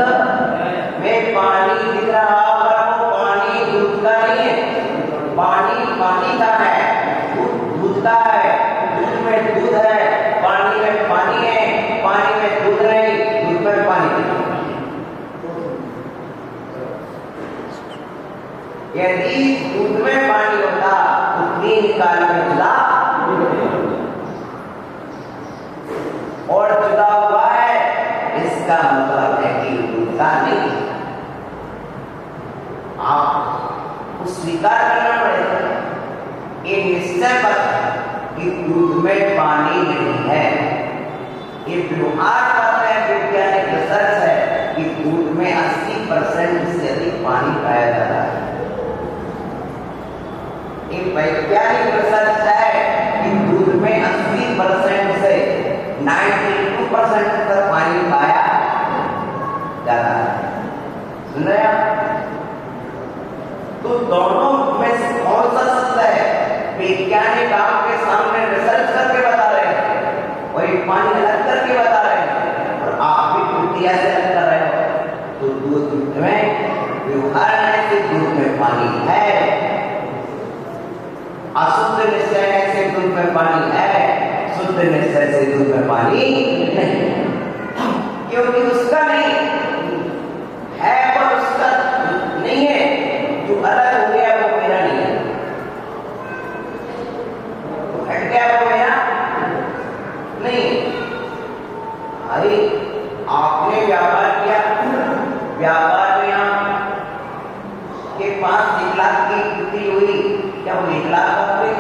में पानी दिख रहा पर वो पानी दूध का नहीं है, पानी पानी का है, दूध दूध का है, दूध में दूध है, पानी में पानी है, पानी में दूध नहीं, दूध में पानी नहीं। यदि दूध में पानी होता तो 3 काल में जुदा, और जुदा हुआ है, इसका मतलब है कि दूध का नहीं। आपको स्वीकार करना पड़ेगा, ये निश्चय बात कि दूध में पानी नहीं है। ये व्यवहार बात है, वैज्ञानिक रिसर्च है कि दूध में 80% से अधिक पानी पाया जाता है। ये वैज्ञानिक रिसर्च है कि दूध में 80% से 92% तक पानी पाया जाता है। सुन रहे आप? तो दोनों में से कौन सा सत्य है? वैज्ञानिक आपके सामने रिसर्च करके बता रहे हैं और एक पानी अलग करके बता रहे हैं, और आप भी कुटिया से अलग कर रहे हो। तो दूध में व्यवहार से दूध में पानी है, अशुद्ध निश्चय से दूध में पानी है, शुद्ध निश्चय से दूध में पानी नहीं, क्योंकि उसका नहीं है पर उसका नहीं है। जो अलग हो गया वो मेरा नहीं है, तो हट गया वो मेरा नहीं। अरे आपने व्यापार किया, व्यापार में आपके पास 1 लाख की बिक्री हुई, क्या वो 1 लाख आपके?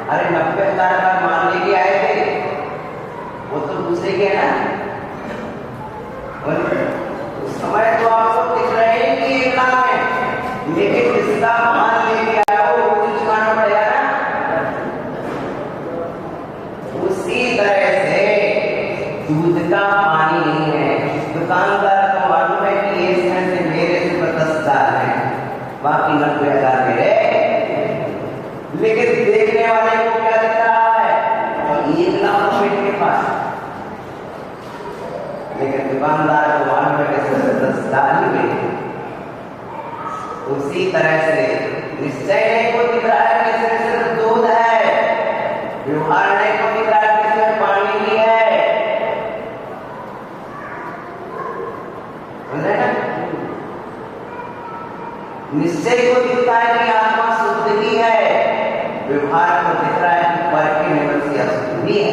अरे 90,000 का माल लेके आए थे, वो तो दूसरे के है ना। उस समय तो आपको दिख रहे हैं कि 1 लाख है, लेकिन जिसका माल लेके आया वो चुकाना पड़ेगा ना। उसी तरह से दूध का पानी नहीं है। दुकानदार को मालूम है कि इसमें से मेरे से 10,000 है, बाकी 90,000 मेरे, लेकिन देखने वाले को क्या दिख रहा है? 1 लाख रुपए के पास, लेकिन दुकानदार को मालूम है कि 10,000 ही मिले। उसी तरह से निश्चय को दिख रहा है कि इसमें सिर्फ दूध है, व्यवहार को दिख रहा है कि इसमें पानी ही है। निश्चय को दिखता है कि आत्मा शुद्ध ही है, व्यवहार को दिख रहा है कि पर के निवल से अशुद्ध भी है।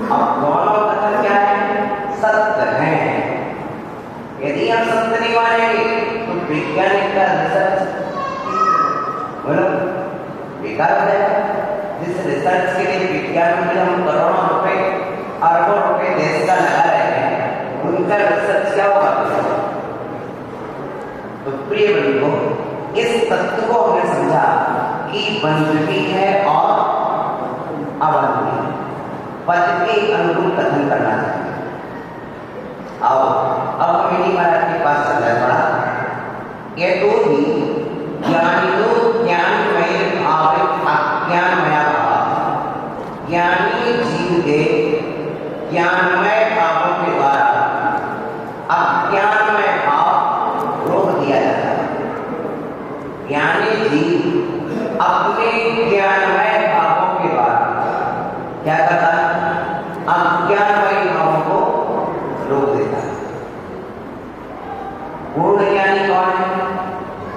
अब दोनों कथन क्या है? सत्य है। यदि हम सत्य नहीं मानेंगे तो वैज्ञानिक का रिसर्च बोलो बेकार हो जाएगा। जिस रिसर्च के लिए विज्ञान में हम करोड़ों रुपए अरबों रुपए देश का लगा रहे हैं, उनका रिसर्च क्या होगा? तो प्रिय बंधुओं, इस तत्व को हमने समझा कि बंध भी है और अबंध भी है, पद के अनुरूप कथन करना चाहिए। आओ अब हम इन्हीं महाराज के पास चल रहे थोड़ा। ये तो ही ज्ञानितो ज्ञानमय भाव अज्ञानमय भाव, ज्ञानी जीव के ज्ञानमय भावों के द्वारा अज्ञानमय भाव रोक दिया जाता है। ज्ञानी जीव अपने ज्ञानमय भावों के द्वारा क्या करता है? अज्ञानमय भावों को रोक देता है। पूर्ण ज्ञानी कौन है?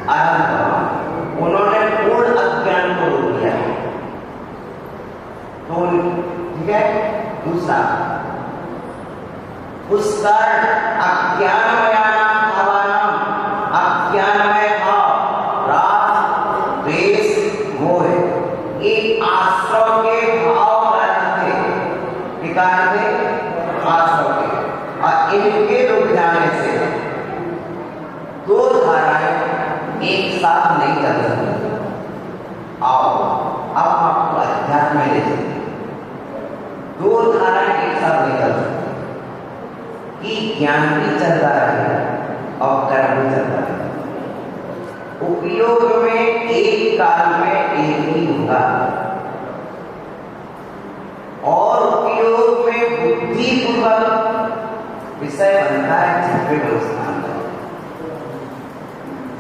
अनंत भगवान, उन्होंने पूर्ण अज्ञान को रोक दिया है। तो ठीक है। दूसरा, उस कारण अज्ञानमय भावानाम, अज्ञानमय भाव राग द्वेष मोह ये आश्रव के भाव कारण थे, विकार थे आश्रव के, और इनके रुक जाने से दो धाराएं एक साथ नहीं चल सकती। आओ अब हम आपको अध्यात्म में ले चलते हैं। दो धाराएं एक साथ निकल कि ज्ञान भी चलता रहे और कर्म भी चलता रहे। उपयोग में एक काल में एक ही होगा और उपयोग में बुद्धि पूर्वक विषय बनता है छठवें गुणस्थान का।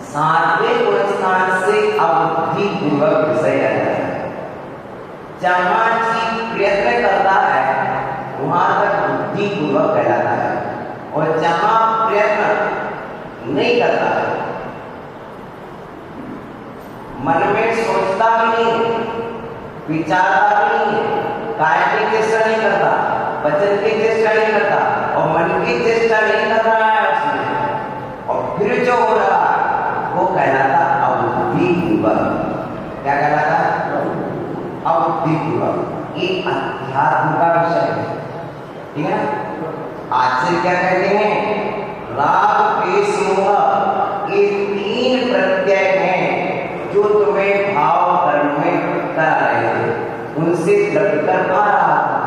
सातवें गुणस्थान से अबुद्धि पूर्वक विषय आ जाता है। जहां जीव प्रयत्न करता है वहां तक बुद्धि पूर्वक कहलाता है और जहां प्रयत्न नहीं करता है, मन में सोचता भी नहीं, विचारता भी नहीं, काय की चेष्टा नहीं करता, वचन की चेष्टा नहीं करता और मन की चेष्टा नहीं कर रहा है उसमें, और फिर जो हो रहा है वो कहलाता अबुद्धि पूर्वक। क्या कहलाता? अबुद्धि पूर्वक। ये अध्यात्म का विषय है, ठीक है ना। आचार्य क्या कहते हैं? राग द्वेष मोह ये तीन प्रत्यय हैं जो तुम्हें भाव कर्म में करा रहे थे, उनसे लड़कर आ रहा था।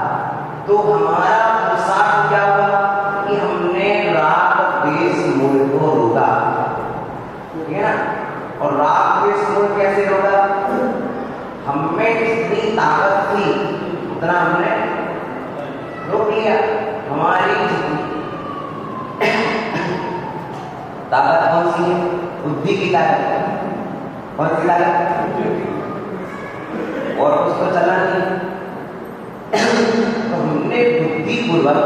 तो हमारा पुरुषार्थ क्या हुआ कि हमने राग द्वेष मोह को रोका, ठीक है ना। और राग द्वेष मोह कैसे रोका? हमें जितनी ताकत थी उतना हमने रोक लिया। हमारी ताकत कौन सी है? बुद्धि की ताकत। कौन सी ताकत? और उसको चलना नहीं। तो हमने बुद्धि पूर्वक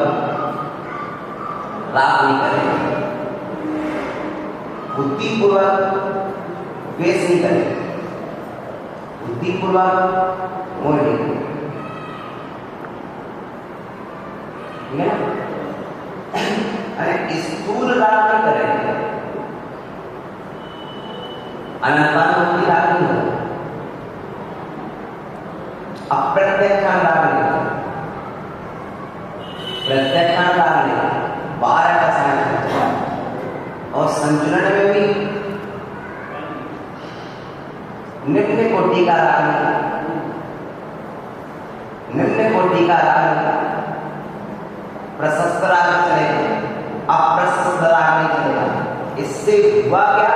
राग नहीं करे, बुद्धि पूर्वक द्वेष नहीं करे, बुद्धि पूर्वक मोह नहीं करे, ठीक है ना। अरे स्थूल राग नहीं करेंगे, अनंतानुमति राग नहीं हो, अप्रत्यक्षान राग नहीं, प्रत्यक्षान राग नहीं, 12 का संचलन। और संचलन में भी निम्न कोटि का राग नहीं, निम्न कोटि का राग नहीं, प्रशस्त राग चलेगा, अप्रशस्त राग नहीं चलेगा। इससे हुआ क्या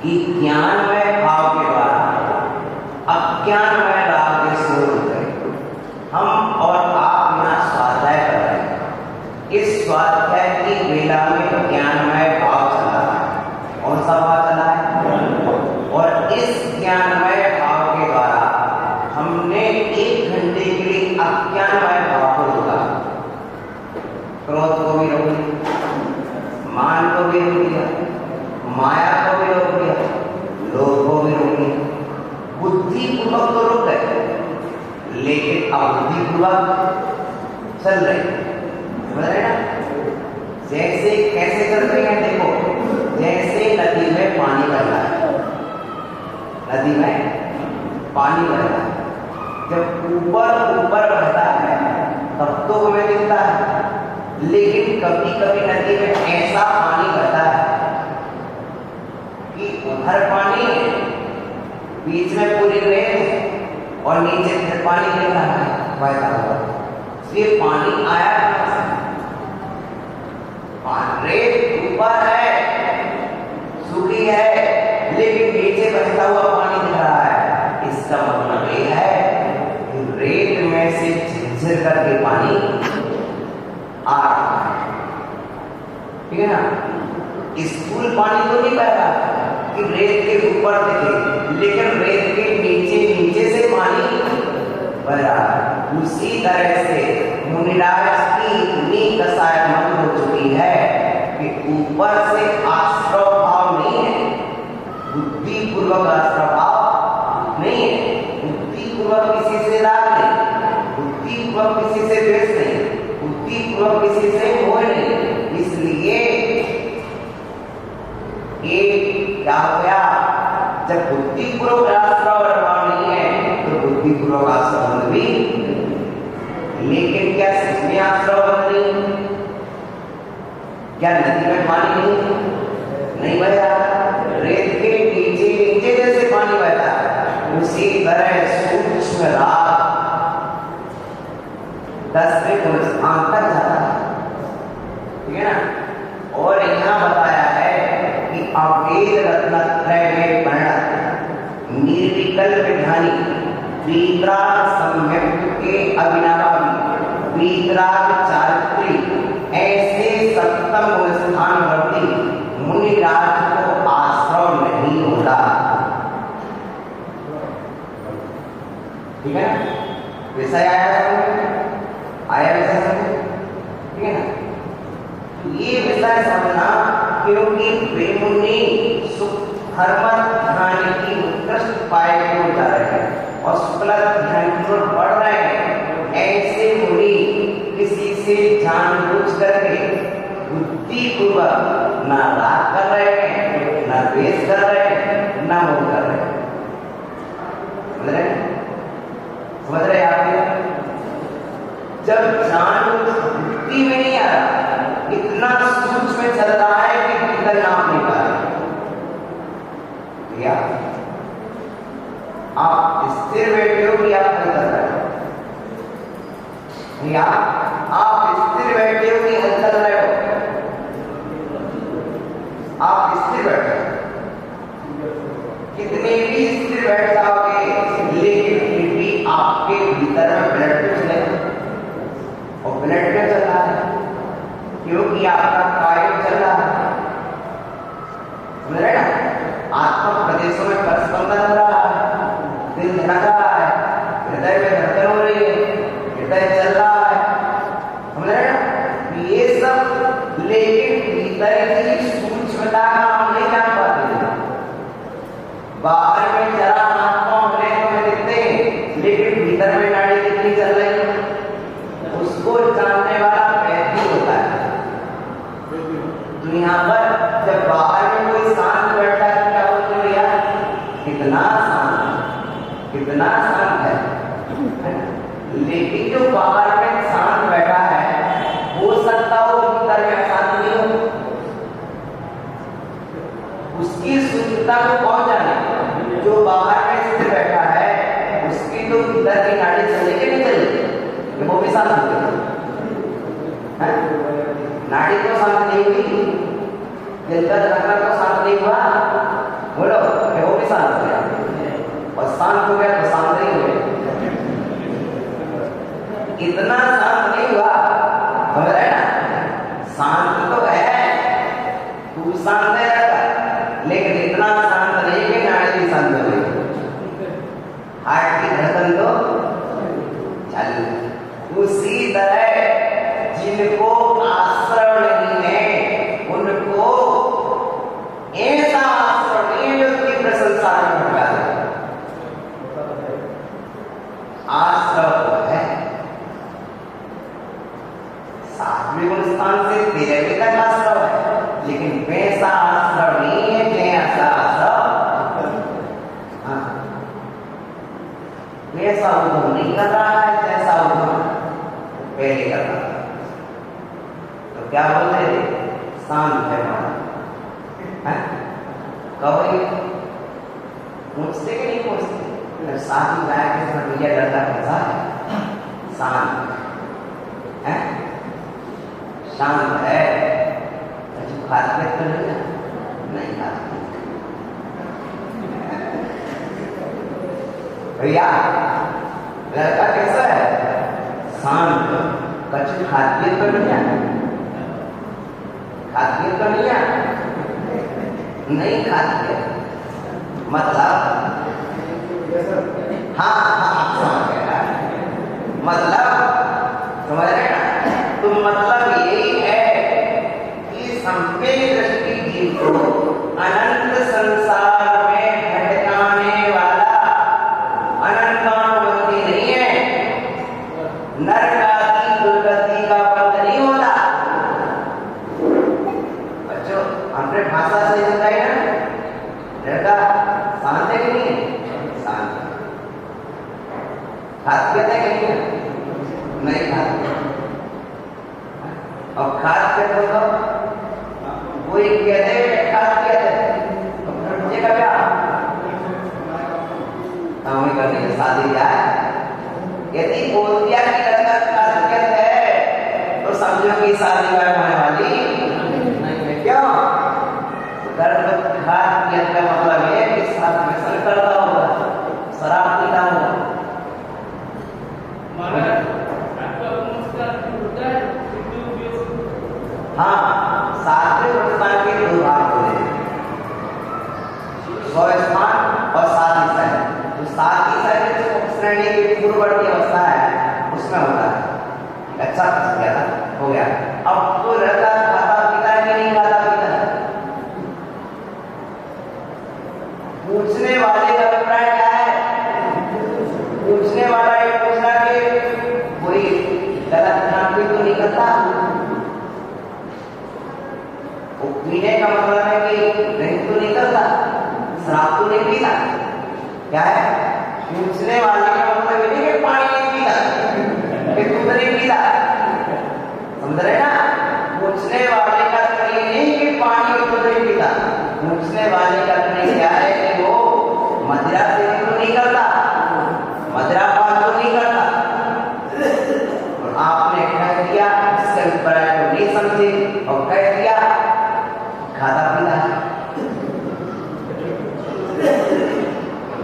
कि ज्ञानमय भाव के द्वारा अज्ञानमय राग के स्रोत हो गए। हम और आप अपना स्वाध्याय कर रहे हैं, इस स्वाध्याय की वेला में ज्ञानमय भाव चला है। कौन सा भाव चला है? और इस ज्ञानमय भाव के द्वारा हमने 1 घंटे के लिए अज्ञानमय भाव को रोका। क्रोध को भी रोक दिया, मान को भी रोक दिया, माया को भी रोक दिया, लोभ को भी रोक दिया। बुद्धि पूर्वक तो रोक गए, लेकिन अबुद्धि पूर्वक चल रहे, समझ रहे ना। जैसे कैसे चल रहे हैं? देखो, जैसे नदी में पानी बह रहा है, नदी में पानी बह रहा है, जब ऊपर ऊपर बहता है तब तो हमें दिखता है, लेकिन कभी कभी नदी में ऐसा पानी बहता है कि उधर पानी है, बीच में पूरी रेत है और नीचे फिर पानी गिर रहा है बहता हुआ। ये पानी आया कहां से? रेत ऊपर है, सूखी है, लेकिन नीचे बहता हुआ पानी दिख रहा है। इसका मतलब ये है कि रेत में से झिरझिर करके पानी आ रहा है, ठीक है ना। स्थूल पानी तो नहीं बह रहा कि रेत के ऊपर दिखे, लेकिन रेत के नीचे से पानी बह रहा है। उसी तरह से मुनिराज की इतनी दशाएं हो चुकी है कि ऊपर से आश्रव भाव नहीं है, बुद्धि पूर्वक आश्रव भाव नहीं है, बुद्धि पूर्वक किसी से राग नहीं, बुद्धि पूर्वक किसी से द्वेष नहीं, बुद्धि पूर्वक किसी से मोह नहीं। इसलिए ये क्या हो गया? जब बुद्धि पूर्वक आश्रव भाव नहीं है तो बुद्धि पूर्वक आश्रव भी, लेकिन क्या सच में आश्रव नहीं? क्या नदी में पानी नहीं बह रहा? रेत के नीचे जैसे पानी उसी तरह सूक्ष्म राग 10वें गुण स्थान तक जाता है, ठीक है ना। और यहाँ बताया है कि अवेद रत्नत्रय में परिणत निर्विकल्प ध्यानी वीतराग सम्यक्त के अभिनवावी वीतराग चारित्री ऐसे सप्तम गुण स्थान वर्ती मुनिराज को आश्रम नहीं होता, ठीक है ना। विषय आया विषय समझ, ठीक है ना। ये विषय समझना, क्योंकि वे मुनि सुख हरमत ध्यान की उत्कृष्ट पाए को जा रहे हैं और शुक्ल ध्यान की ओर बढ़ रहे हैं। ऐसे मुनि किसी से जानबूझ करके बुद्धिपूर्वक ना राग कर रहे हैं, ना द्वेष कर रहे हैं, ना मोह कर रहे हैं। समझ रहे आप? जब जानबूझ बुद्धि में नहीं आ रहा, इतना सूक्ष्म चल रहा है कि भीतर नाप नहीं पा रहे। आप स्थिर बैठे हो कि आप हल कर रहे हो? भैया आप स्थिर बैठे हो कि हल कर रहे हो? आप स्थिर बैठे हो, कितने भी स्थिर बैठ जाओगे, लेकिन फिर भी आपके भीतर में ब्लड तो चलेगा, और ब्लड क्यों चल रहा है? क्योंकि आपका कायम चल रहा है, समझ रहे ना। आत्मा प्रदेशों में स्पंदन हो रहा है, दिल धड़क रहा है, हृदय में धड़कन हो रही है, हृदय चल रहा है, समझ रहे ना। ये सब लेकिन भीतर की सूक्ष्मता का हम नहीं जान पाते। बाहर में जरा आत्मा होने को हमें दिखते हैं, लेकिन भीतर में नाड़ी कितनी चल रही है उसको जानने वाला व्यक्ति होता है। तो यहाँ पर जब बाहर में कोई शांत बैठा है, क्या बोलते हो भैया? कितना शांत है। लेकिन जो बाहर में शांत बैठा है, हो सकता हो भीतर में अशांत नहीं हो। उसकी सूक्ष्मता को कौन जाने? जो बाहर में स्थिर बैठा है, उसकी तो भीतर की नाड़ी चलेगी नहीं चलेगी, वो भी शांत हो गई। नाड़ी तो शांत नहीं हुई, दिल का धड़कन तो शांत नहीं हुआ, बोलो वो भी शांत हो गया, और शांत हो गया तो शांत नहीं हुए। इतना शांत नहीं हुआ, समझ रहे ना। शांत तो है, तू शांत है रहता, लेकिन इतना शांत नहीं कि नाड़ी भी शांत हो गई, हार्ट की धड़कन तो चालू। उसी तरह जिनको आश्रय नहीं है, उनको ऐसा आश्रय नहीं जो तीव्र संसार में भटका दे। आश्रय तो है, 7वें गुण स्थान से 13वें तक आश्रय है, लेकिन वैसा आश्रय नहीं है जैसा आश्रय, वैसा उद्धव नहीं कर रहा है जैसा उद्धव पहले कर रहा था। तो क्या बोल रहे थे? शांत है हमारा, कभी पूछते कि नहीं पूछते? साथ में गाया के समय भैया डरता कैसा है? शांत है, शांत है। जो खासियत तो नहीं खाती भैया, लड़का कैसा है? शांत। कछु खासियत तो नहीं है, खासियत तो नहीं है, नहीं खाती है, मतलब हाँ समझ गया, मतलब समझ रहे ना। तो मतलब यही है कि संवेद दृष्टि जीव को अनंत संसार में भटकाने वाला अनंतानुवर्ती नहीं है, नरकादि दुर्गति का बंध नहीं होता। बच्चों हमने भाषा से बताई ना, लड़का शांत है कि नहीं है? शांत। खासियत है कि नहीं है? नहीं खासियत। और खासियत तो कोई कहते हैं खासियत है, तो मुझे का क्या नौवीं करने की शादी जाए। यदि बोल दिया कि लड़का खासियत है तो समझो कि शादी होने वाली नहीं है। क्यों? खासियत का मतलब है कि साथ में सर करता होगा, शराब पीता होगा। हाँ, सातवें प्रस्थान के दो भाग होते हैं, स्वस्थान और साथी शरीर। तो साथी शरीर जो श्रेणी की पूर्ववर्ती अवस्था है उसमें होता है। अच्छा किया था, हो गया। अब तो लड़का खाता पीता है कि नहीं खाता पीता है? पूछने वाले का अभिप्राय क्या है? पूछने वाला ये पूछ रहा कि कोई गलत काम भी तो नहीं करता। पीने का मतलब है कि नहीं तो नहीं करता, शराब तो नहीं पीता। क्या है? पूछने वाले का मतलब ये नहीं कि पानी नहीं पीता, कि दूध नहीं पीता। समझ रहे ना? पूछने वाले का तो ये नहीं कि पानी और दूध नहीं पीता। पूछने वाले का तो क्या है कि वो मदिरा से तो नहीं करता, मदिरा पान तो नहीं करता। और आपने कह दिया, इससे अभिप्राय को नहीं समझे और कह दिया खाता पीता है।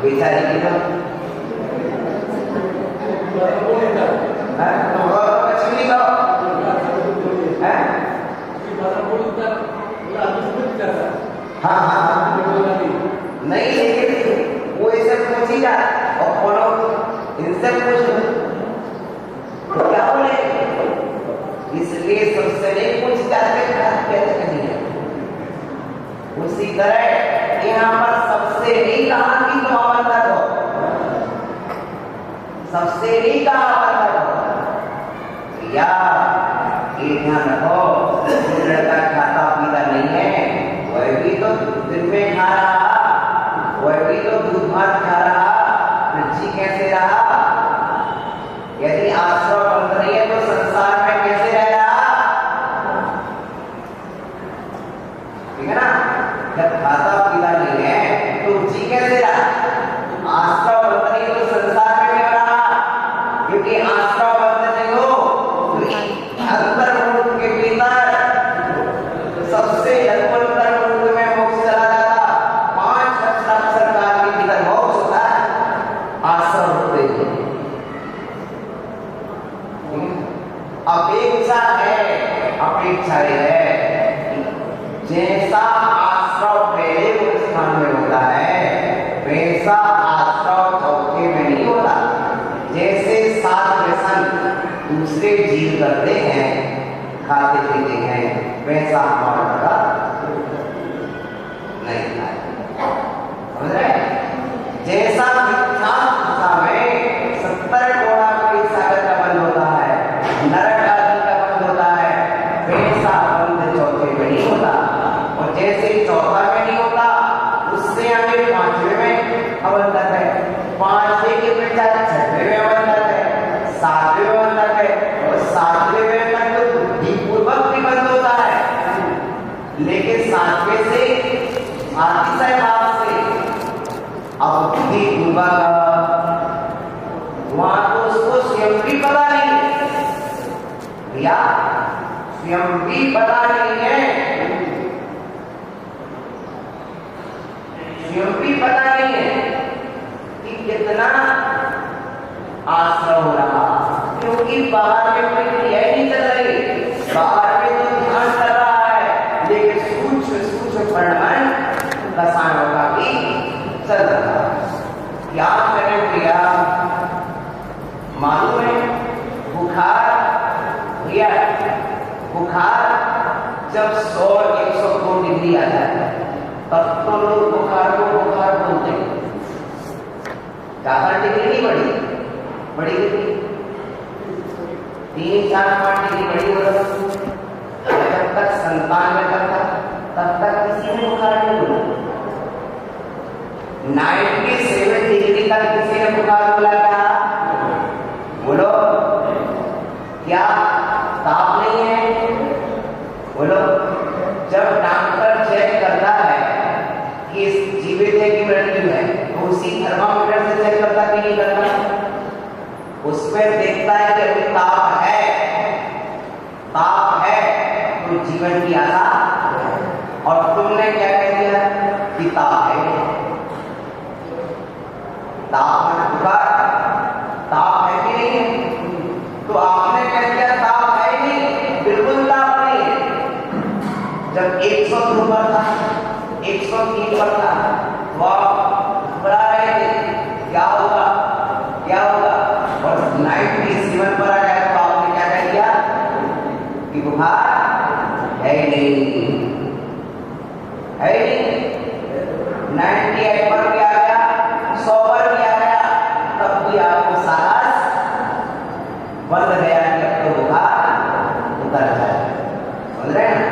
बेचारी की तो कश्मीरी का हाँ हाँ नहीं, लेकिन वो इसे पूछी जा और कौन इनसे पूछ तो क्या बोले? इसलिए सबसे नहीं पूछ जाते कैसे कहेंगे। उसी तरह यहाँ पर सबसे नहीं कहा कि तुम अवंता हो, सबसे नहीं कहा अवंता हो। या ये ध्यान रखो, लड़का खाता पीता नहीं है, वह भी तो दिन में खा रहा, वह भी तो दूध भात खा रहा, फिर जी कैसे रहा? यदि आश्रय बंद नहीं है तो संसार में कैसे रह रहा? ठीक है ना? जब खाता पीता नहीं है तो जी कैसे रहा? आश्रय बंद नहीं तो संसार में क्यों रहा? क्योंकि आश्रय बंद नहीं हो तो अंतर्मुख के भीतर सबसे अंतर मुख में मोक्ष चला जाता। 5 अक्षर काल के भीतर मोक्ष होता है आश्रय होते ही। अपेक्षा है, अपेक्षा है जैसा आश्रय पहले उस स्थान में होता है वैसा आश्रय चौथे में नहीं होता। जैसे सात व्यसन दूसरे जीव करते हैं, खाते पीते हैं, वैसा हमारा नहीं था। समझ रहे? जैसा मिथ्या भाषा में 70 कोड़ा कोई सागर का बंद होता है, नरक आदि का बंद होता है, वैसा बंद चौथे में नहीं होता। और जैसे चौथा में नहीं होता उससे हमें 5वें में अवंतक है, 5वें के बजाय 6वें में अवंतक है, 7वें में अवंतक है, और 7वें में तक तो बुद्धिपूर्वक भी बंद होता है। लेकिन 7वें से अतिशय भाव से अब बुद्धिपूर्वक वहां तो उसको स्वयं भी पता नहीं, या स्वयं भी पता नहीं है, स्वयं भी पता नहीं है कि कितना आश्रय हो रहा, क्योंकि बाहर में कोई क्रिया ही नहीं चल रही। बाहर में तो ध्यान चल रहा है, लेकिन सूक्ष्म परिणाम रसायनों का भी चल रहा है। क्या करें भैया? मालूम है बुखार भैया, बुखार जब 100-102 डिग्री आ जाता है तब तो लोग बुखार को बुखार बोलते हैं। 4 डिग्री नहीं बढ़ी, बड़ी डिग्री 3-4-5 डिग्री बड़ी हो रही। जब तक 97 तक था तब तक किसी ने बुखार नहीं बोला। 97 डिग्री तक किसी ने बुखार बोला क्या? बोलो, क्या ताप नहीं है? बोलो। जब डॉक्टर चेक करता है कि जीवित है कि मृत्यु है तो उसी थर्मामीटर से चेक करता उसमें देखता है कि अभी ताप है तो जीवन की आशा, और तुमने क्या कह दिया कि ताप है, ताप में बुखार, ताप है कि नहीं है? तो आपने कह दिया ताप है ही नहीं, बिल्कुल ताप नहीं है। जब 102 पर था, 103 पर था, तो आप घबरा रहे थे क्या होगा क्या होगा, और 97 पर आ गया तो आपने क्या कह दिया कि बुखार है ही नहीं, है ही नहीं। 98 पर भी आ गया, 100 पर भी आ गया, तब भी आपको साहस बंद गया कि अब तो बुखार उतर जाए। समझ रहे हैं?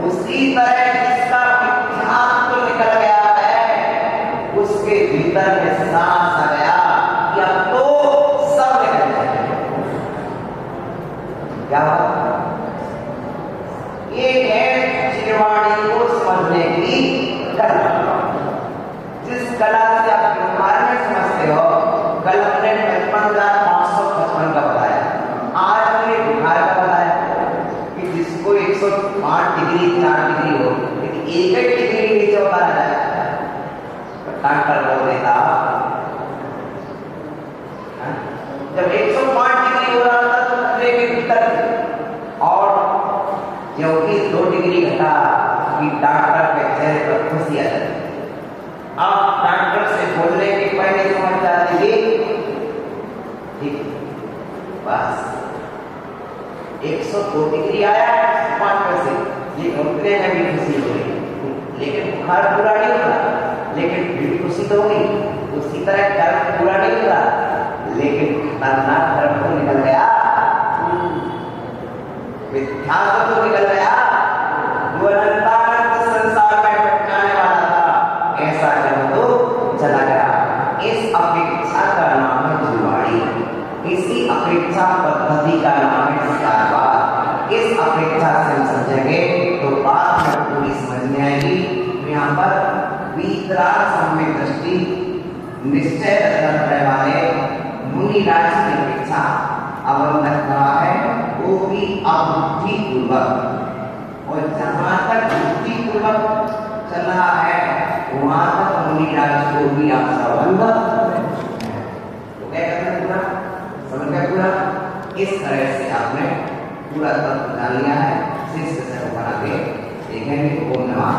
उसी तरह जिसका विख्यात तो निकल गया है, उसके भीतर में सांस आ गया कि अब तो सब निकल जाए। क्या हुआ? ये है चिरवाणी को समझने की कला। जिस कला से आप व्यवहार में समझते हो, कल हमने 55,555 का बताया, आज हमने बुखार का बताया कि जिसको 105 डिग्री 4 डिग्री हो, लेकिन 1 डिग्री नीचे उतारा जाए तो डॉक्टर बोल देता, जब 105 डिग्री हो रहा था तो खतरे के भीतर थे, और क्योंकि 2 डिग्री घटा कि डॉक्टर के चेहरे पर खुशी आ जाती। आप डॉक्टर से बोलने के पहले समझ जाते ठीक, बस 102 डिग्री आया 5 से, ये उतने में भी खुशी हो गई, लेकिन बुखार पूरा नहीं होता, लेकिन फिर खुशी तो हुई। उसी तरह गर्म पूरा नहीं होता, लेकिन खतरनाक गर्म तो निकल गया, विख्यात तो निकल गया, जो अनंत संसार में भटकाने वाला था, ऐसा जब तो चला गया। इस अपेक्षा का नाम है जुवाड़ी, इसी अपेक्षा पद्धति का नाम है सारवार। इस अपेक्षा से हम समझेंगे तो बात में पूरी समझ में आएगी। यहाँ पर वीतराग सम्यक दृष्टि निश्चय करने वाले मुनिराज की अपेक्षा अवलंबन करा है, वो भी अबुद्धि पूर्वक, और जहां तक बुद्धि पूर्वक चल रहा है वहां तक मुनिराज को भी आप संबंध तो क्या करना पूरा समझ गया पूरा। इस तरह से आपने पूरा तत्व जान लिया है। शिष्य से बना के देखेंगे। ओम नमः